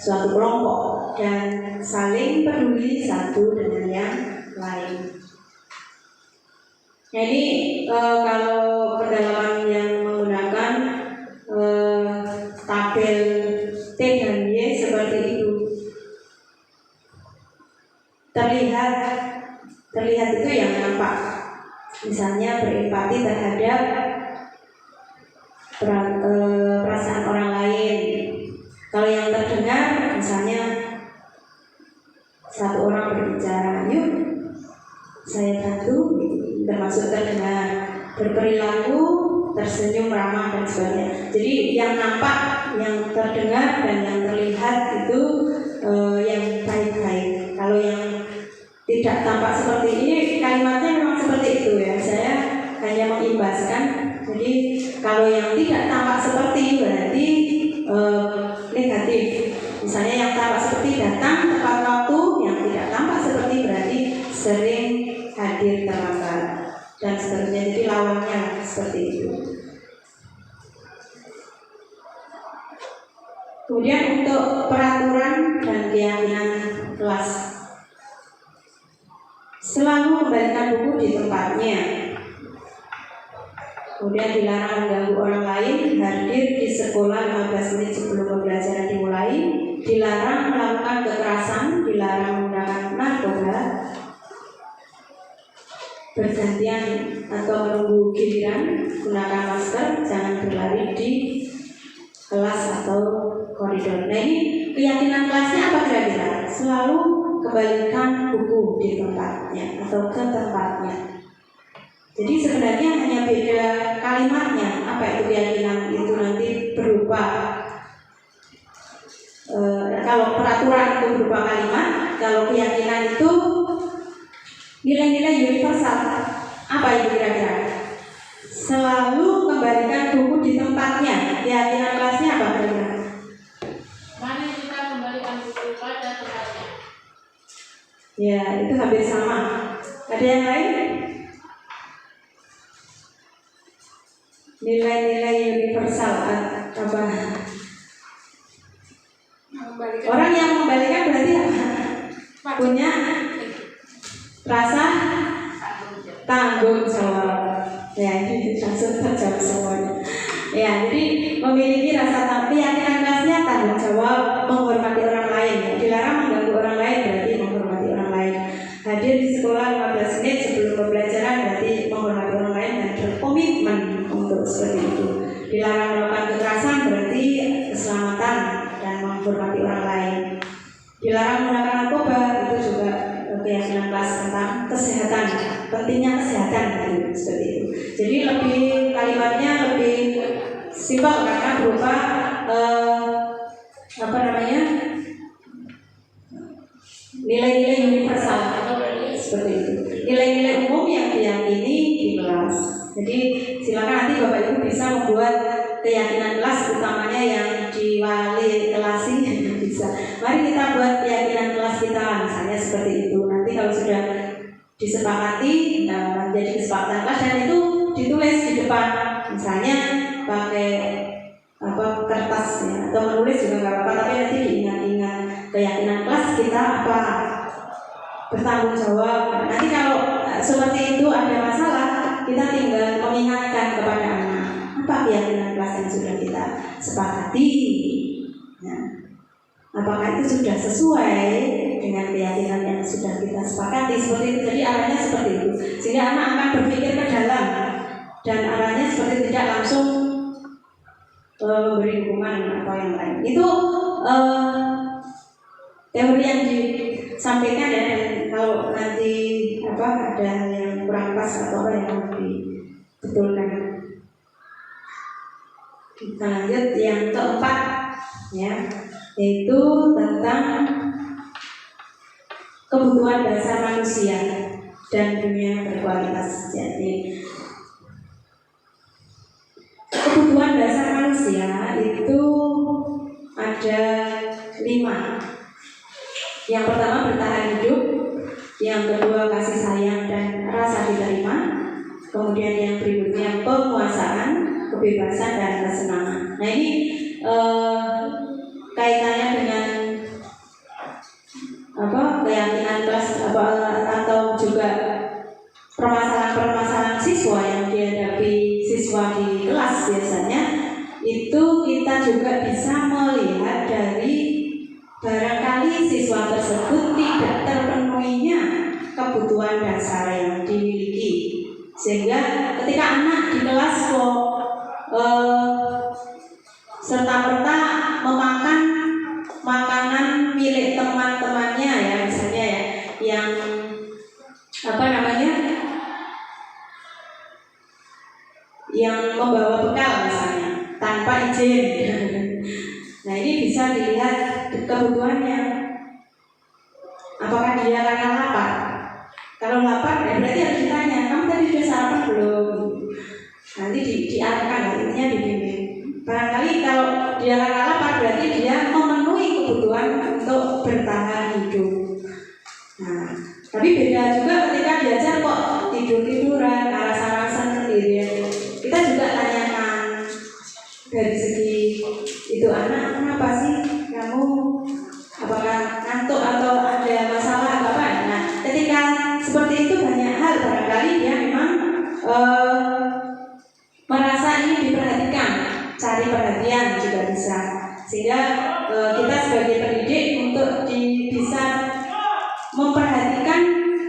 suatu kelompok dan saling peduli satu dengan yang lain. Nah, ini kalau pendalaman yang menggunakan tabel T dan Y seperti itu, terlihat itu yang nampak. Misalnya berempati terhadap perasaan orang lain. Kalau yang terdengar, misalnya satu orang berbicara, yuk saya bantu, termasuk terdengar, berperilaku, tersenyum, ramah dan sebagainya. Jadi yang nampak, yang terdengar dan yang terlihat itu yang baik-baik. Kalau yang tidak tampak seperti ini, kalimatnya memang seperti itu ya. Saya hanya mengimbaskan. Jadi kalau yang tidak tampak seperti berarti negatif. Misalnya yang tampak seperti datang tepat waktu, yang tidak tampak seperti berarti sering hadir terlambat dan seterusnya. Jadi lawannya seperti itu. Kemudian untuk peraturan dan keyakinan kelas, selalu kembalikan buku di tempatnya. Kemudian dilarang mengganggu orang lain, hadir di sekolah 15 menit sebelum pembelajaran dimulai, dilarang melakukan kekerasan, dilarang menggunakan narkoba, bergantian atau menunggu giliran, gunakan masker, jangan berlari di kelas atau koridor. Nah, ini keyakinan kelasnya apa kira-kira? Selalu kembalikan buku di tempatnya atau ke tempatnya. Jadi sebenarnya hanya beda kalimatnya. Apa itu keyakinan itu nanti berupa kalau peraturan itu berupa kalimat, kalau keyakinan itu nilai-nilai universal. Apa itu kira-kira? Selalu kembalikan buku di tempatnya. Keyakinan kelasnya apa kira-kira? Mari kita kembalikan buku pada tempatnya. Ya, itu hampir sama. Ada yang lain? Nilai-nilai universal apa? Orang yang mengembalikan berarti apa? Punya rasa tanggung jawab. Ya, ini langsung terjawab semuanya. Ya, jadi memiliki rasa keyakinan kelasnya tanggung jawab, menghormati orang lain. Dilarang mengganggu orang lain berarti menghormati orang lain. Hadir di sekolah 15 menit sebelum pembelajaran berarti menghormati orang lain dan berkomitmen untuk seperti itu. Dilarang melakukan kekerasan berarti keselamatan dan menghormati orang lain. Dilarang menggunakan narkoba itu juga keyakinan kelas tentang kesehatan, pentingnya kesehatan gitu, seperti itu. Jadi lebih kalimatnya lebih simpel karena berupa nilai-nilai universal seperti itu. Nilai-nilai umum yang diyakini di kelas. Jadi silakan nanti Bapak Ibu bisa membuat keyakinan kelas utamanya yang diwali kelasi bisa. Mari kita buat keyakinan kelas kita misalnya seperti itu. Nanti kalau sudah disepakati menjadi kesepakatan kelas dan itu ditulis di depan. Misalnya pakai kertas ya, atau menulis juga nggak apa-apa, tapi nanti diingat-ingat keyakinan kelas kita apa, bertanggung jawab. Nanti kalau seperti itu ada masalah, kita tinggal mengingatkan kepada anak apa keyakinan kelas yang sudah kita sepakati. Nah, apakah itu sudah sesuai dengan keyakinan yang sudah kita sepakati? Seperti itu. Jadi arahnya seperti itu, sehingga anak akan berpikir ke dalam dan arahnya seperti tidak langsung memberi hukuman atau yang lain. Itu teori yang disampaikan ya, dan kalau nanti ada yang kurang pas atau yang harus dibetulkan. Kita lanjut yang keempat ya, yaitu tentang kebutuhan dasar manusia dan dunia berkualitas. Jadi kebutuhan dasar manusia itu ada 5. Yang pertama bertahan hidup, yang kedua kasih sayang dan rasa diterima, kemudian yang berikutnya penguasaan, kebebasan dan kesenangan. Nah ini kaitannya dengan keyakinan kelas atau juga permasalahan-permasalahan siswa yang dihadapi siswa di kelas biasanya. Itu kita juga bisa melihat dari barangkali siswa tersebut tidak terpenuhinya kebutuhan dasar yang dimiliki, sehingga ketika anak di kelas serta-merta memakan makanan milik teman-temannya ya, misalnya ya, yang yang membawa bekal misalnya tanpa izin. Nah ini bisa dilihat kebutuhannya. Apakah dia karena lapar? Kalau lapar ya berarti harus ditanya, kamu tadi sudah sarapan belum? Nanti diarahkan, intinya dibimbing. Barangkali kalau dia karena lapar berarti dia memenuhi kebutuhan untuk bertahan hidup. Nah, tapi beda juga ketika diajar kok tidur-tiduran, alasan-alasan sendirian. Kita juga tanyakan dari segi itu anak, kenapa sih kamu, apakah ngantuk atau ada masalah apa? Nah, ketika seperti itu cari perhatian juga bisa. Sehingga kita sebagai pendidik untuk bisa memperhatikan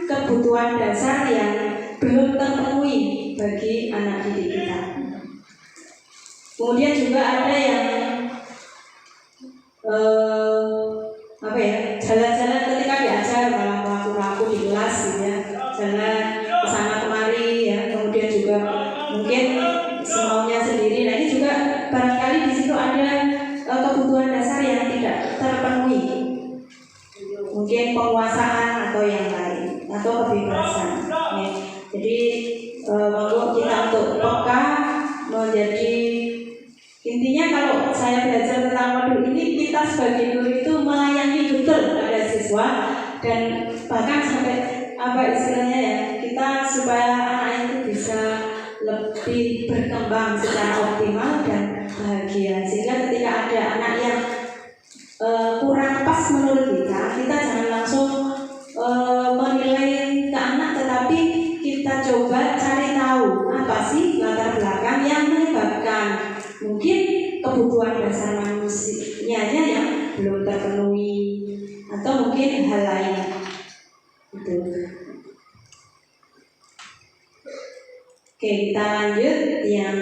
kebutuhan dasar yang belum terpenuhi bagi anak didik kita. Kemudian juga ada yang jalan-jalan ketika diajar malah ragu-ragu di kelas gitu ya, jalan kesana kemari ya, kemudian juga mungkin semaunya sendiri. Nah ini juga barangkali di situ ada kebutuhan dasar yang tidak terpenuhi, mungkin penguasaan atau yang lain atau kebebasan. Ya. Jadi monggo kita untuk peka menjadi. Intinya kalau saya belajar tentang modul ini, kita sebagai guru itu melayani betul pada siswa dan bahkan sampai istilahnya ya, kita supaya anak itu bisa lebih berkembang secara optimal dan bahagia. Sehingga ketika ada anak yang kurang pas menurut kita jangan langsung menilai ke anak, tetapi kita coba cari tahu apa sih latar belakang yang menyebabkan mungkin kebutuhan dasar manusianya yang belum terpenuhi atau mungkin hal lain itu. Oke, kita lanjut yang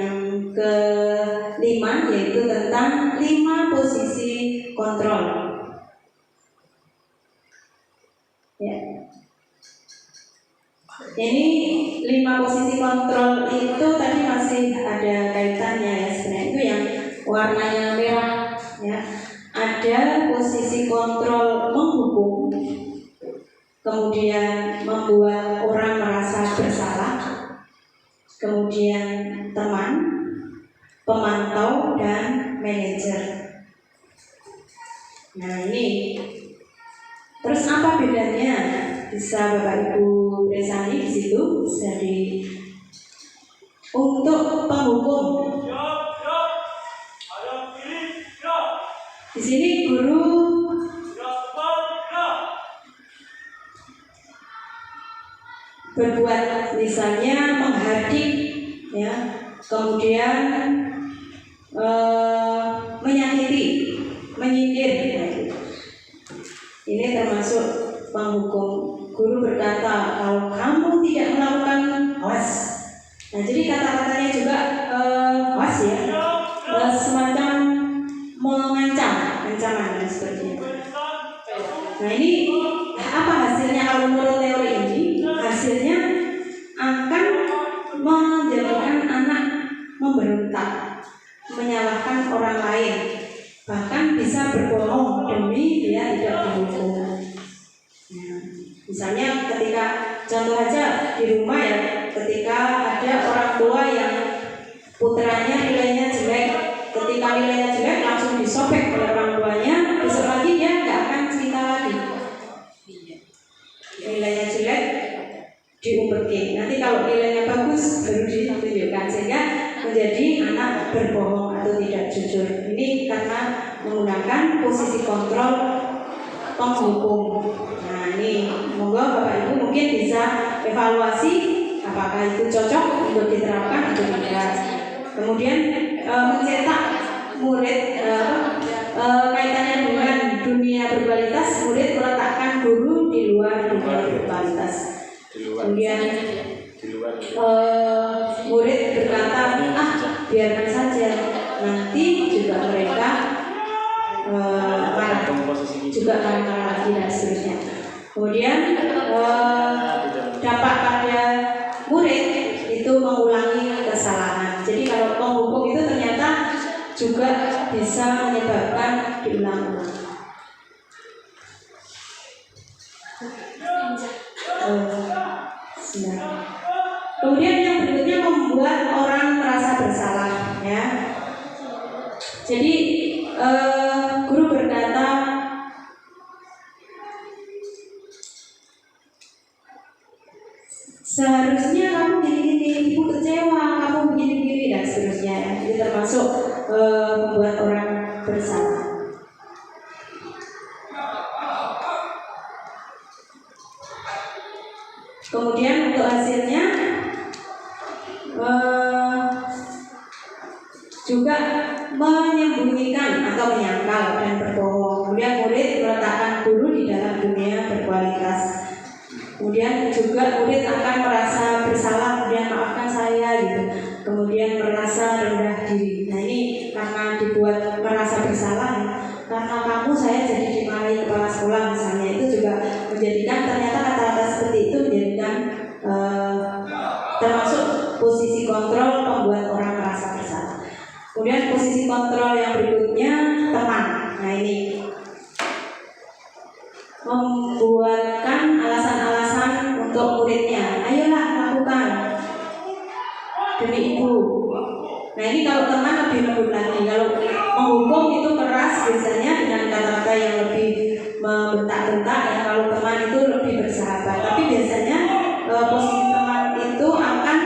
ke-5, yaitu tentang 5 posisi kontrol. Ya. Ini 5 posisi kontrol itu tadi masih ada kaitannya ya, sebenarnya itu yang warnanya merah ya. Ada posisi kontrol menghukum, kemudian membuat orang merasa bersalah, kemudian teman, pemantau, dan manajer. Nah ini, terus apa bedanya? Bisa Bapak Ibu Resani di situ bisa untuk penghukum. Di sini guru berbuat misalnya menghardik ya, kemudian menyakiti, menyindir. Ini termasuk penghukum. Guru berkata, kalau kamu tidak melakukan, awas. Nah, jadi kata-katanya juga awas ya, semacam mengancam, ancaman dan sebagainya. Nah, ini apa hasilnya kalau menurut teori ini? Hasilnya akan menjadikan anak memberontak, menyalahkan orang lain, bahkan bisa berbohong demi dia tidak dihukum. Misalnya ketika, contoh aja di rumah ya, ketika ada orang tua yang putranya nilainya jelek, ketika nilainya jelek langsung disobek oleh orang tuanya, besok lagi dia nggak akan cerita lagi. Nilainya jelek diumpetin, nanti kalau nilainya bagus baru ditunjukkan, sehingga menjadi anak berbohong atau tidak jujur. Ini karena menggunakan posisi kontrol penghukum. Nah ini monggo Bapak Ibu mungkin bisa evaluasi apakah itu cocok untuk diterapkan atau tidak. Kemudian mencetak murid kaitannya dengan dunia berkualitas, murid meletakkan guru di luar dunia berkualitas. Kemudian murid berkata, biarkan saja, nanti juga mereka juga kalah lagi dan seterusnya. Kemudian dampak pada murid itu mengulangi kesalahan. Jadi kalau penghukum itu ternyata juga bisa menyebabkan diulang-ulang. Kemudian yang berikutnya membuat orang merasa bersalah ya. Jadi guru berkata, seharusnya kamu begini-begini, ibu kecewa, kamu begini-begini dan seterusnya ya. Ini termasuk membuat orang bersalah. Kemudian untuk hasilnya juga menyembunyikan atau menyangkal dan berbohong. Kemudian murid meletakkan guru di dalam dunia berkualitas. Kemudian juga murid akan merasa bersalah, kemudian maafkan saya gitu. Kemudian merasa rendah diri. Nah ini karena dibuat merasa bersalah, karena kamu saya jadi dimarahi kepala sekolah misalnya, itu juga menjadikan ternyata kata-kata seperti itu menjadikan termasuk posisi kontrol membuat orang merasa bersalah. Kemudian posisi kontrol yang berikutnya teman. Nah ini membuatkan alasan-alasan untuk muridnya, ayolah lakukan demi ibu. Nah ini kalau teman lebih lembut lagi. Kalau menghukum itu keras biasanya dengan kata-kata yang lebih membentak-bentak ya. Kalau teman itu lebih bersahabat. Tapi biasanya posisi teman itu akan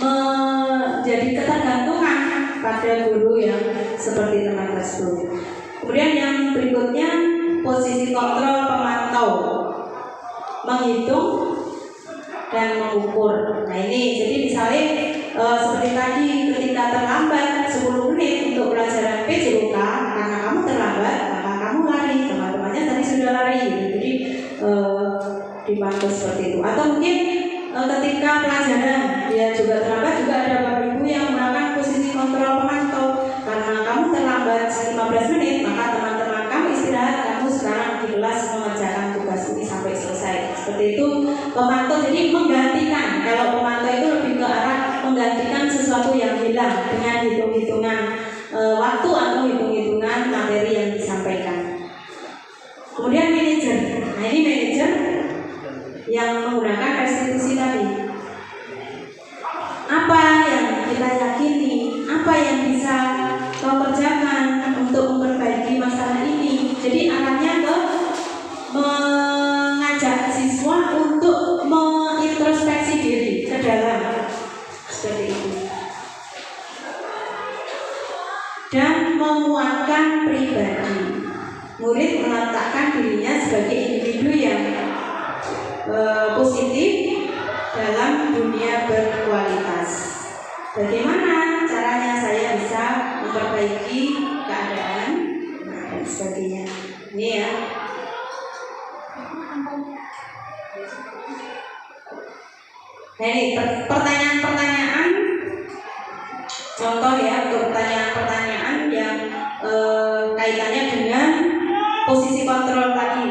menjadi ketergantungan pada guru yang seperti teman tersebut. Kemudian yang berikutnya posisi kontrol pemantau, menghitung dan mengukur. Nah ini jadi misalnya seperti tadi ketika terlambat 10 menit untuk pelajaran PJOK, karena kamu terlambat maka kamu lari, teman-temannya tadi sudah lari. Jadi dipanggil seperti itu. Atau mungkin ketika pelajaran dia juga terlambat, juga ada bapak ibu yang menggunakan posisi kontrol pemantau, karena kamu terlambat 15 menit maka teman-teman kamu istirahat, kamu sekarang di kelas mengerjakan tugas ini sampai selesai. Seperti itu pemantau. Jadi menggantikan, kalau pemantau itu lebih ke arah menggantikan sesuatu yang hilang dengan hitung-hitungan waktu atau hitung-hitungan materi yang disampaikan. Kemudian manajer. Nah ini manajer yang menggunakan restitusi tadi. Apa yang kita yakini, apa yang bisa kau kerjakan untuk memperbaiki masalah ini. Jadi arahnya ke mengajak siswa untuk mengintrospeksi diri ke dalam, seperti itu, dan menguatkan pribadi. Murid meletakkan dirinya sebagai individu yang positif dalam dunia berkualitas. Bagaimana caranya saya bisa memperbaiki keadaan, dan sebagainya. Ini ya. Nah ini pertanyaan-pertanyaan, contoh ya untuk pertanyaan-pertanyaan yang kaitannya dengan posisi kontrol tadi.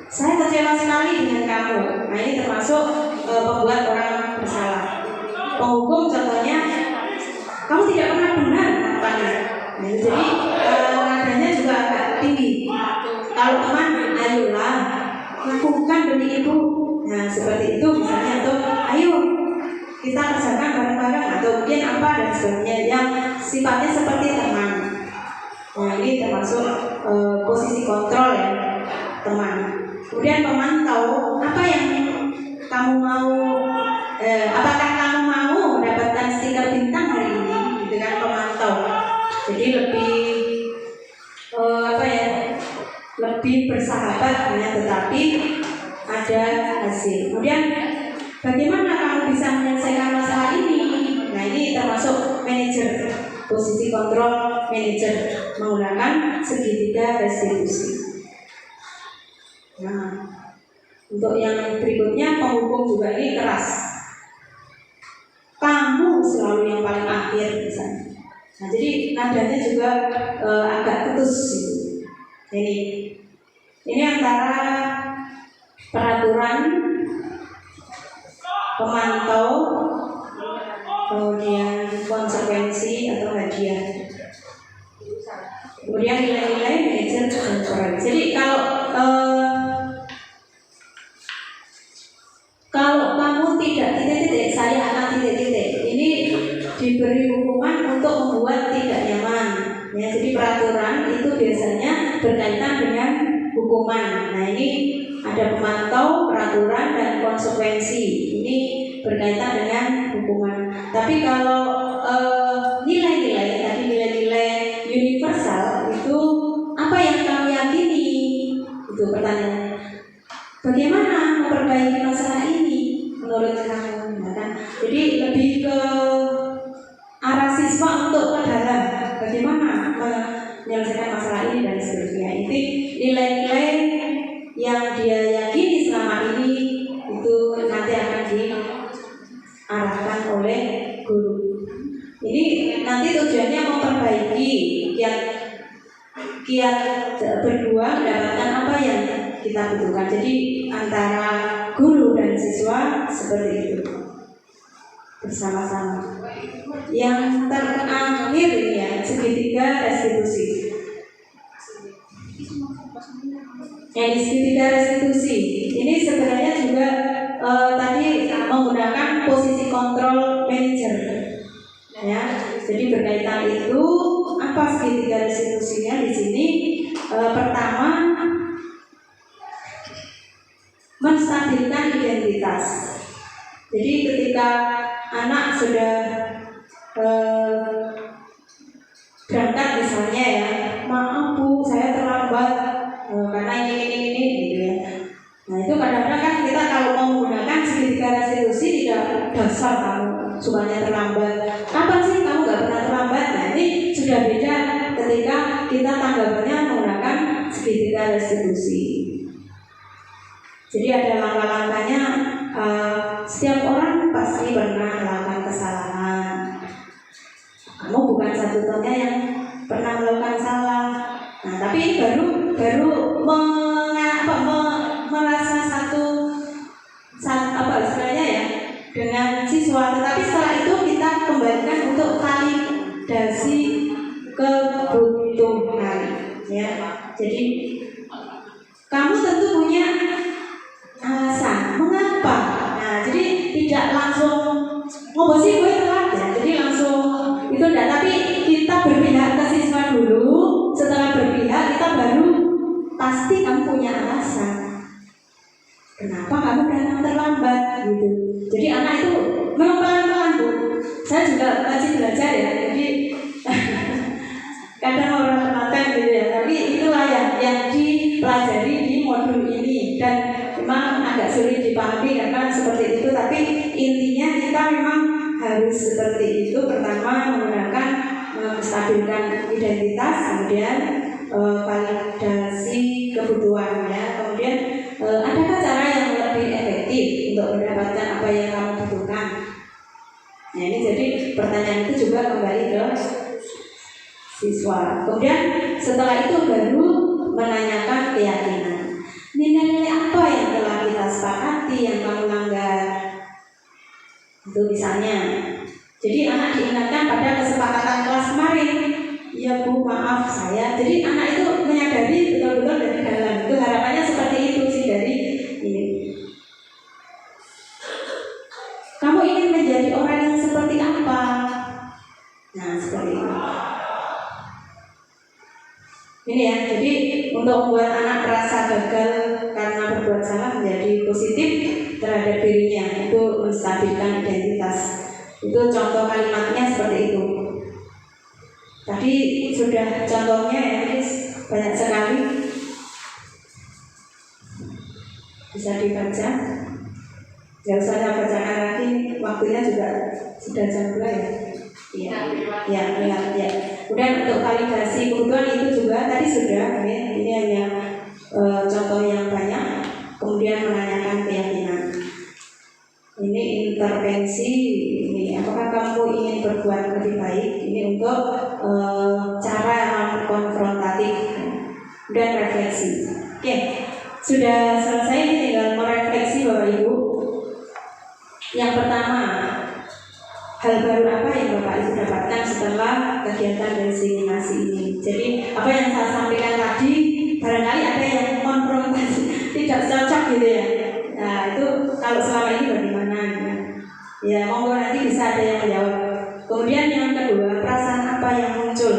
Saya kecewa sekali dengan kamu. Nah ini termasuk membuat orang bersalah. Penghukum contohnya, kamu tidak pernah benar melakukannya. Nah, jadi nadanya juga agak tinggi. Kalau teman, ayolah lakukan demi ibu. Nah seperti itu misalnya, atau ayo kita kerjakan bareng-bareng, atau mungkin apa dan sebagainya yang sifatnya seperti teman. Nah ini termasuk posisi kontrol ya, teman. Kemudian pemantau, apa yang kamu mau, apakah kamu mau mendapatkan stiker bintang hari ini, gitu kan, pemantau. Jadi lebih lebih bersahabat ya, tetapi ada hasil. Kemudian bagaimana kamu bisa menyelesaikan masalah ini? Nah ini termasuk manajer, posisi kontrol manajer, menggunakan segitiga restitusi. Nah, untuk yang berikutnya penghukum juga ini keras. Kamu selalu yang paling akhir misalnya. Nah, jadi nadanya juga agak ketus gitu. Ini antara peraturan pemantau, kemudian konsekuensi atau hadiah. Kemudian nilai-nilai manajer dan peran. Jadi kalau kamu tidak titik-titik, saya akan titik-titik. Ini diberi hukuman untuk membuat tidak nyaman. Ya, jadi peraturan itu biasanya berkaitan dengan hukuman. Nah ini ada pemantau, peraturan, dan konsekuensi. Ini berkaitan dengan hukuman. Tapi kalau nilai-nilai, tadi nilai-nilai universal itu apa yang kamu yakini? Itu pertanyaannya. Bagaimana memperbaiki masalah ini menurut kamu? Nah, kan? Jadi lebih ke arah siswa oleh guru. Ini nanti tujuannya memperbaiki kiat berdua mendapatkan apa yang kita butuhkan. Jadi antara guru dan siswa seperti itu bersama-sama. Yang terakhir ya, segitiga restitusi. Yang segitiga restitusi ini sebenarnya juga tadi menggunakan posisi kontrol manager. Ya, jadi berkaitan itu apa segitiga restitusinya di sini? Pertama, menstabilkan identitas. Jadi ketika anak sudah berangkat misalnya ya, maaf Bu, saya terlambat karena ini gitu ya. Nah itu kadang-kadang kan kita kalau mau menggunakan segitiga restitusi tidak dasar kamu sukanya terlambat. Kapan sih kamu nggak pernah terlambat? Nah ini sudah beda ketika kita tanggapannya menggunakan segitiga restitusi. Jadi ada langkah-langkahnya. Setiap orang pasti pernah melakukan kesalahan. Kamu bukan satu-satunya yang pernah melakukan salah. Nah tapi baru merasa satu apa istilahnya ya dengan siswa. Tetapi setelah itu kita kembalikan untuk validasi kebutuhan ya. Jadi kamu tentu punya alasan mengapa. Nah jadi tidak langsung ngomong sih gue telat ya. Jadi langsung itu enggak, tapi kita berpihak ke siswa dulu. Setelah berpihak kita baru pasti kamu punya alasan kenapa kamu datang terlambat gitu. Jadi anak itu memang pelan-pelan Bu. Saya juga masih belajar ya. Jadi kadang orang telaten gitu ya. Tapi itulah yang dipelajari di modul ini dan memang agak sulit dipahami karena seperti itu. Tapi intinya kita memang harus seperti itu. Pertama menggunakan menstabilkan identitas, kemudian validasi kebutuhan ya. Kemudian adakah cara yang lebih efektif untuk mendapatkan apa yang kamu butuhkan? Nah ini jadi pertanyaan itu juga kembali ke siswa. Kemudian setelah itu baru menanyakan keyakinan. Nilai-nilai apa yang telah kita sepakati yang kamu langgar? Itu misalnya. Jadi anak diingatkan pada kesepakatan kelas kemarin. Ya Bu, maaf saya. Jadi anak itu menyadari betul-betul dari dalam. Itu harapannya seperti itu sih dari ini. Kamu ingin menjadi orang yang seperti apa? Nah, seperti itu. Ini ya, jadi untuk membuat anak merasa gagal karena berbuat salah menjadi positif terhadap dirinya, itu menstabilkan identitas. Itu contoh kalimatnya seperti itu. Tadi sudah contohnya ya, banyak sekali. Bisa dibaca. Gak usah saya bacakan lagi, waktunya juga sudah jam 2 ya. Ya. Kemudian untuk validasi kebutuhan itu juga tadi sudah ya. Ini hanya contoh yang banyak. Kemudian menanyakan keyakinan. Ini intervensi. Ini apakah kamu ingin berbuat lebih baik? Ini untuk cara yang konfrontatif dan refleksi. Oke, sudah selesai. Ini tinggal merefleksi Bapak Ibu. Yang pertama, hal baru apa yang Bapak Ibu dapatkan setelah kegiatan diseminasi ini? Jadi apa yang saya sampaikan tadi barangkali ada yang konfrontasi tidak cocok gitu ya. Nah itu kalau selama ini bagaimana? Ya monggo nanti bisa ada yang menjawab. Kemudian yang kedua, perasaan apa yang muncul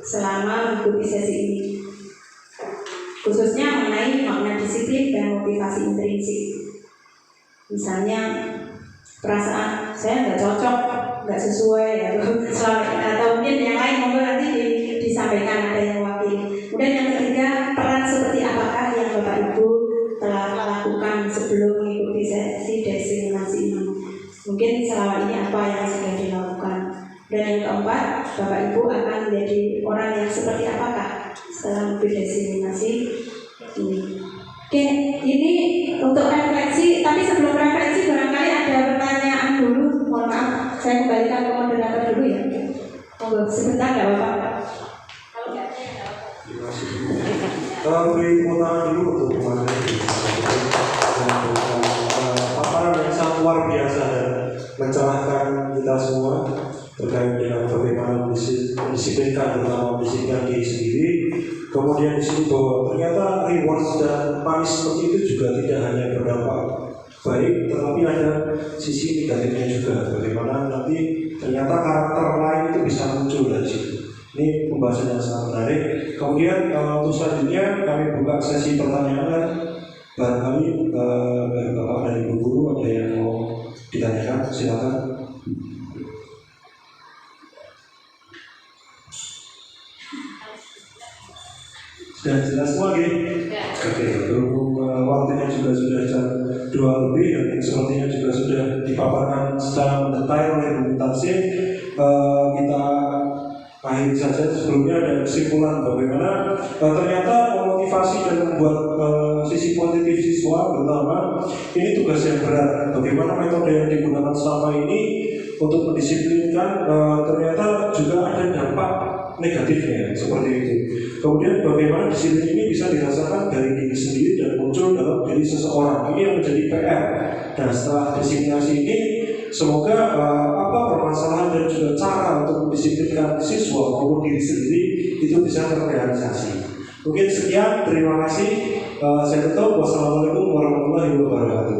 selama mengikuti sesi ini? Khususnya mengenai makna disiplin dan motivasi intrinsik. Misalnya perasaan saya nggak cocok, nggak sesuai atau mungkin yang lain monggo nanti disampaikan ada yang wakili. Kemudian yang ketiga, peran seperti apakah yang Bapak Ibu telah lakukan sebelum mengikuti sesi diseminasi ini? Mungkin selama ini apa yang sudah dilakukan. Dan yang keempat, Bapak Ibu akan menjadi orang yang seperti apakah setelah mengikuti diseminasi ini. Oke, ini untuk refleksi, tapi sebelum refleksi barangkali ada pertanyaan dulu. Mohon maaf, saya kembalikan ke moderator dulu ya. Monggo sebentar, nggak apa-apa. Kalau nggak ada, nggak apa-apa. Terima kasih. Beri tepuk tangan dulu untuk pemateri. Paparan yang sangat luar biasa dan mencerahkan kita semua terkait dengan bagaimana mendisiplinkan, terutama mendisiplinkan diri sendiri. Kemudian di sini bahwa ternyata rewards dan punishment itu juga tidak hanya berdampak baik, tetapi ada sisi negatifnya juga. Bagaimana nanti ternyata karakter lain itu bisa muncul dari situ. Ini pembahasan yang sangat menarik. Kemudian untuk selanjutnya kami buka sesi pertanyaan. Barangkali dari Bapak dan Ibu Guru ada yang mau ditanyakan, silakan. Sudah jelas semua gini? Oke, berhubung waktunya juga sudah jam 2 lebih dan sepertinya juga sudah dipaparkan secara mendetail oleh Bu Tarsih. Kita akhiri saja. Sebelumnya ada kesimpulan bagaimana ternyata memotivasi dan membuat sisi positif siswa pertama ini tugas yang berat. Bagaimana metode yang digunakan selama ini untuk mendisiplinkan ternyata juga ada dampak negatifnya seperti itu. Kemudian bagaimana disiplin ini bisa dirasakan dari diri sendiri dan muncul dalam diri seseorang. Ini yang menjadi PR. Dan setelah disiplinasi ini, semoga apa permasalahan dan juga cara untuk mendisiplinkan siswa maupun diri sendiri itu bisa terrealisasi. Mungkin sekian, terima kasih. Saya tutup. Wassalamualaikum warahmatullahi wabarakatuh.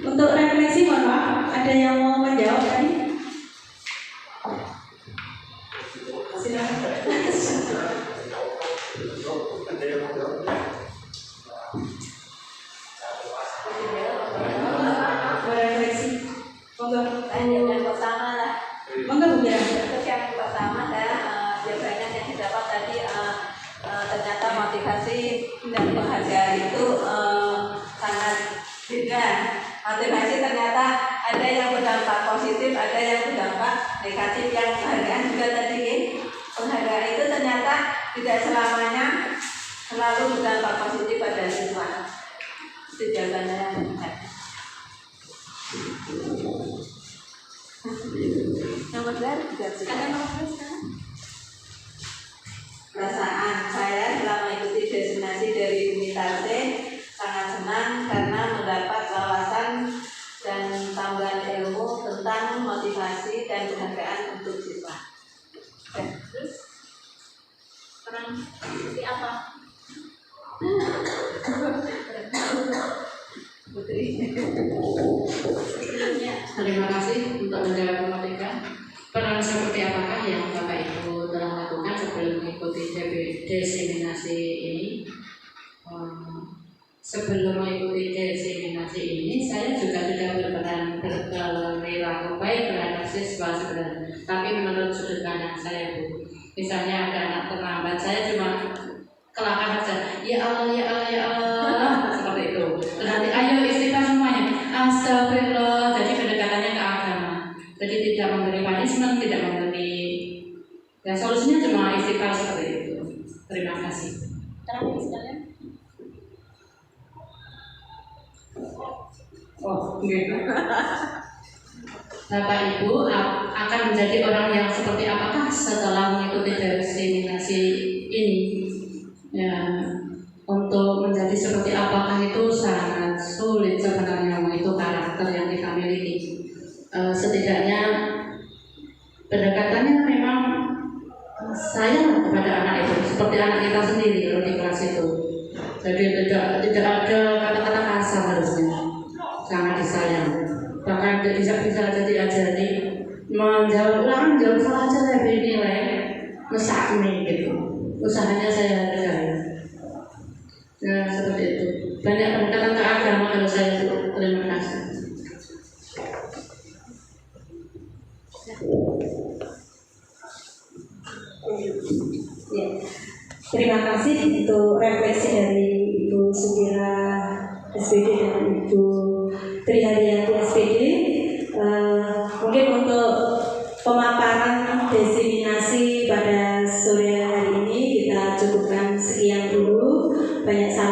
Untuk refleksi, mohon maaf, ada yang mau menjawab tadi? Silakan. Refleksi, monggo. Yang pertama lah. Monggo Bu Mira. Terus yang pertama jawabannya yang didapat tadi ternyata motivasi dan penghargaan itu sangat beda. Motivasi ternyata ada yang berdampak positif, ada yang berdampak negatif. Yang penghargaan juga tadi, penghargaan itu ternyata tidak selamanya selalu berdampak positif pada siswa. Itu jawabannya. Nomor 2 juga ada nomor sekarang. Perasaan saya selama ikuti destinasi dari Bumi Tarsih sangat senang karena mendapat wawasan dan tambahan ilmu tentang motivasi dan penghargaan untuk siswa. Terus sekarang seperti apa? Putri. Terima kasih untuk menjawab kemerdekaan. Peran seperti apakah yang Bapak Ibu telah lakukan sebelum mengikuti diseminasi ini? Sebelum mengikuti diseminasi ini, saya juga sudah berperilaku baik terhadap siswa sebenarnya. Tapi menurut sudut pandang saya, Bu, misalnya ada anak terlambat, saya cuma kelakar saja. Ya Allah, ya Allah, ya Allah, seperti itu. Nanti ayo istighfar semuanya. Astagfirullah. Jadi pendekatannya ke agama. Jadi tidak memberi punishment, tidak memberi. Ya solusinya cuma istighfar seperti itu. Terima kasih. Terakhir sekalian. Oh, gitu. Bapak Ibu akan menjadi orang yang seperti apakah setelah mengikuti diseminasi ini? Ya, untuk menjadi seperti apakah itu sangat sulit sebenarnya, itu karakter yang kita miliki. Setidaknya pendekatannya memang sayang kepada anak itu seperti anak kita sendiri kalau di kelas itu. Jadi tidak ada kata-kata kasar harusnya, sangat disayang. Bahkan bisa diajari menjawab ulangan, jawab salah aja lebih nilai mesakme gitu. Usahanya saya hargai. Nah seperti itu. Banyak pendekatan ke agama kalau saya terima kasih. Ya. Terima kasih untuk refleksi dari Ibu Sukira SPD dan Ibu Triharyanti SPD. Mungkin untuk pemaparan diseminasi pada sore hari ini kita cukupkan sekian dulu. Banyak salah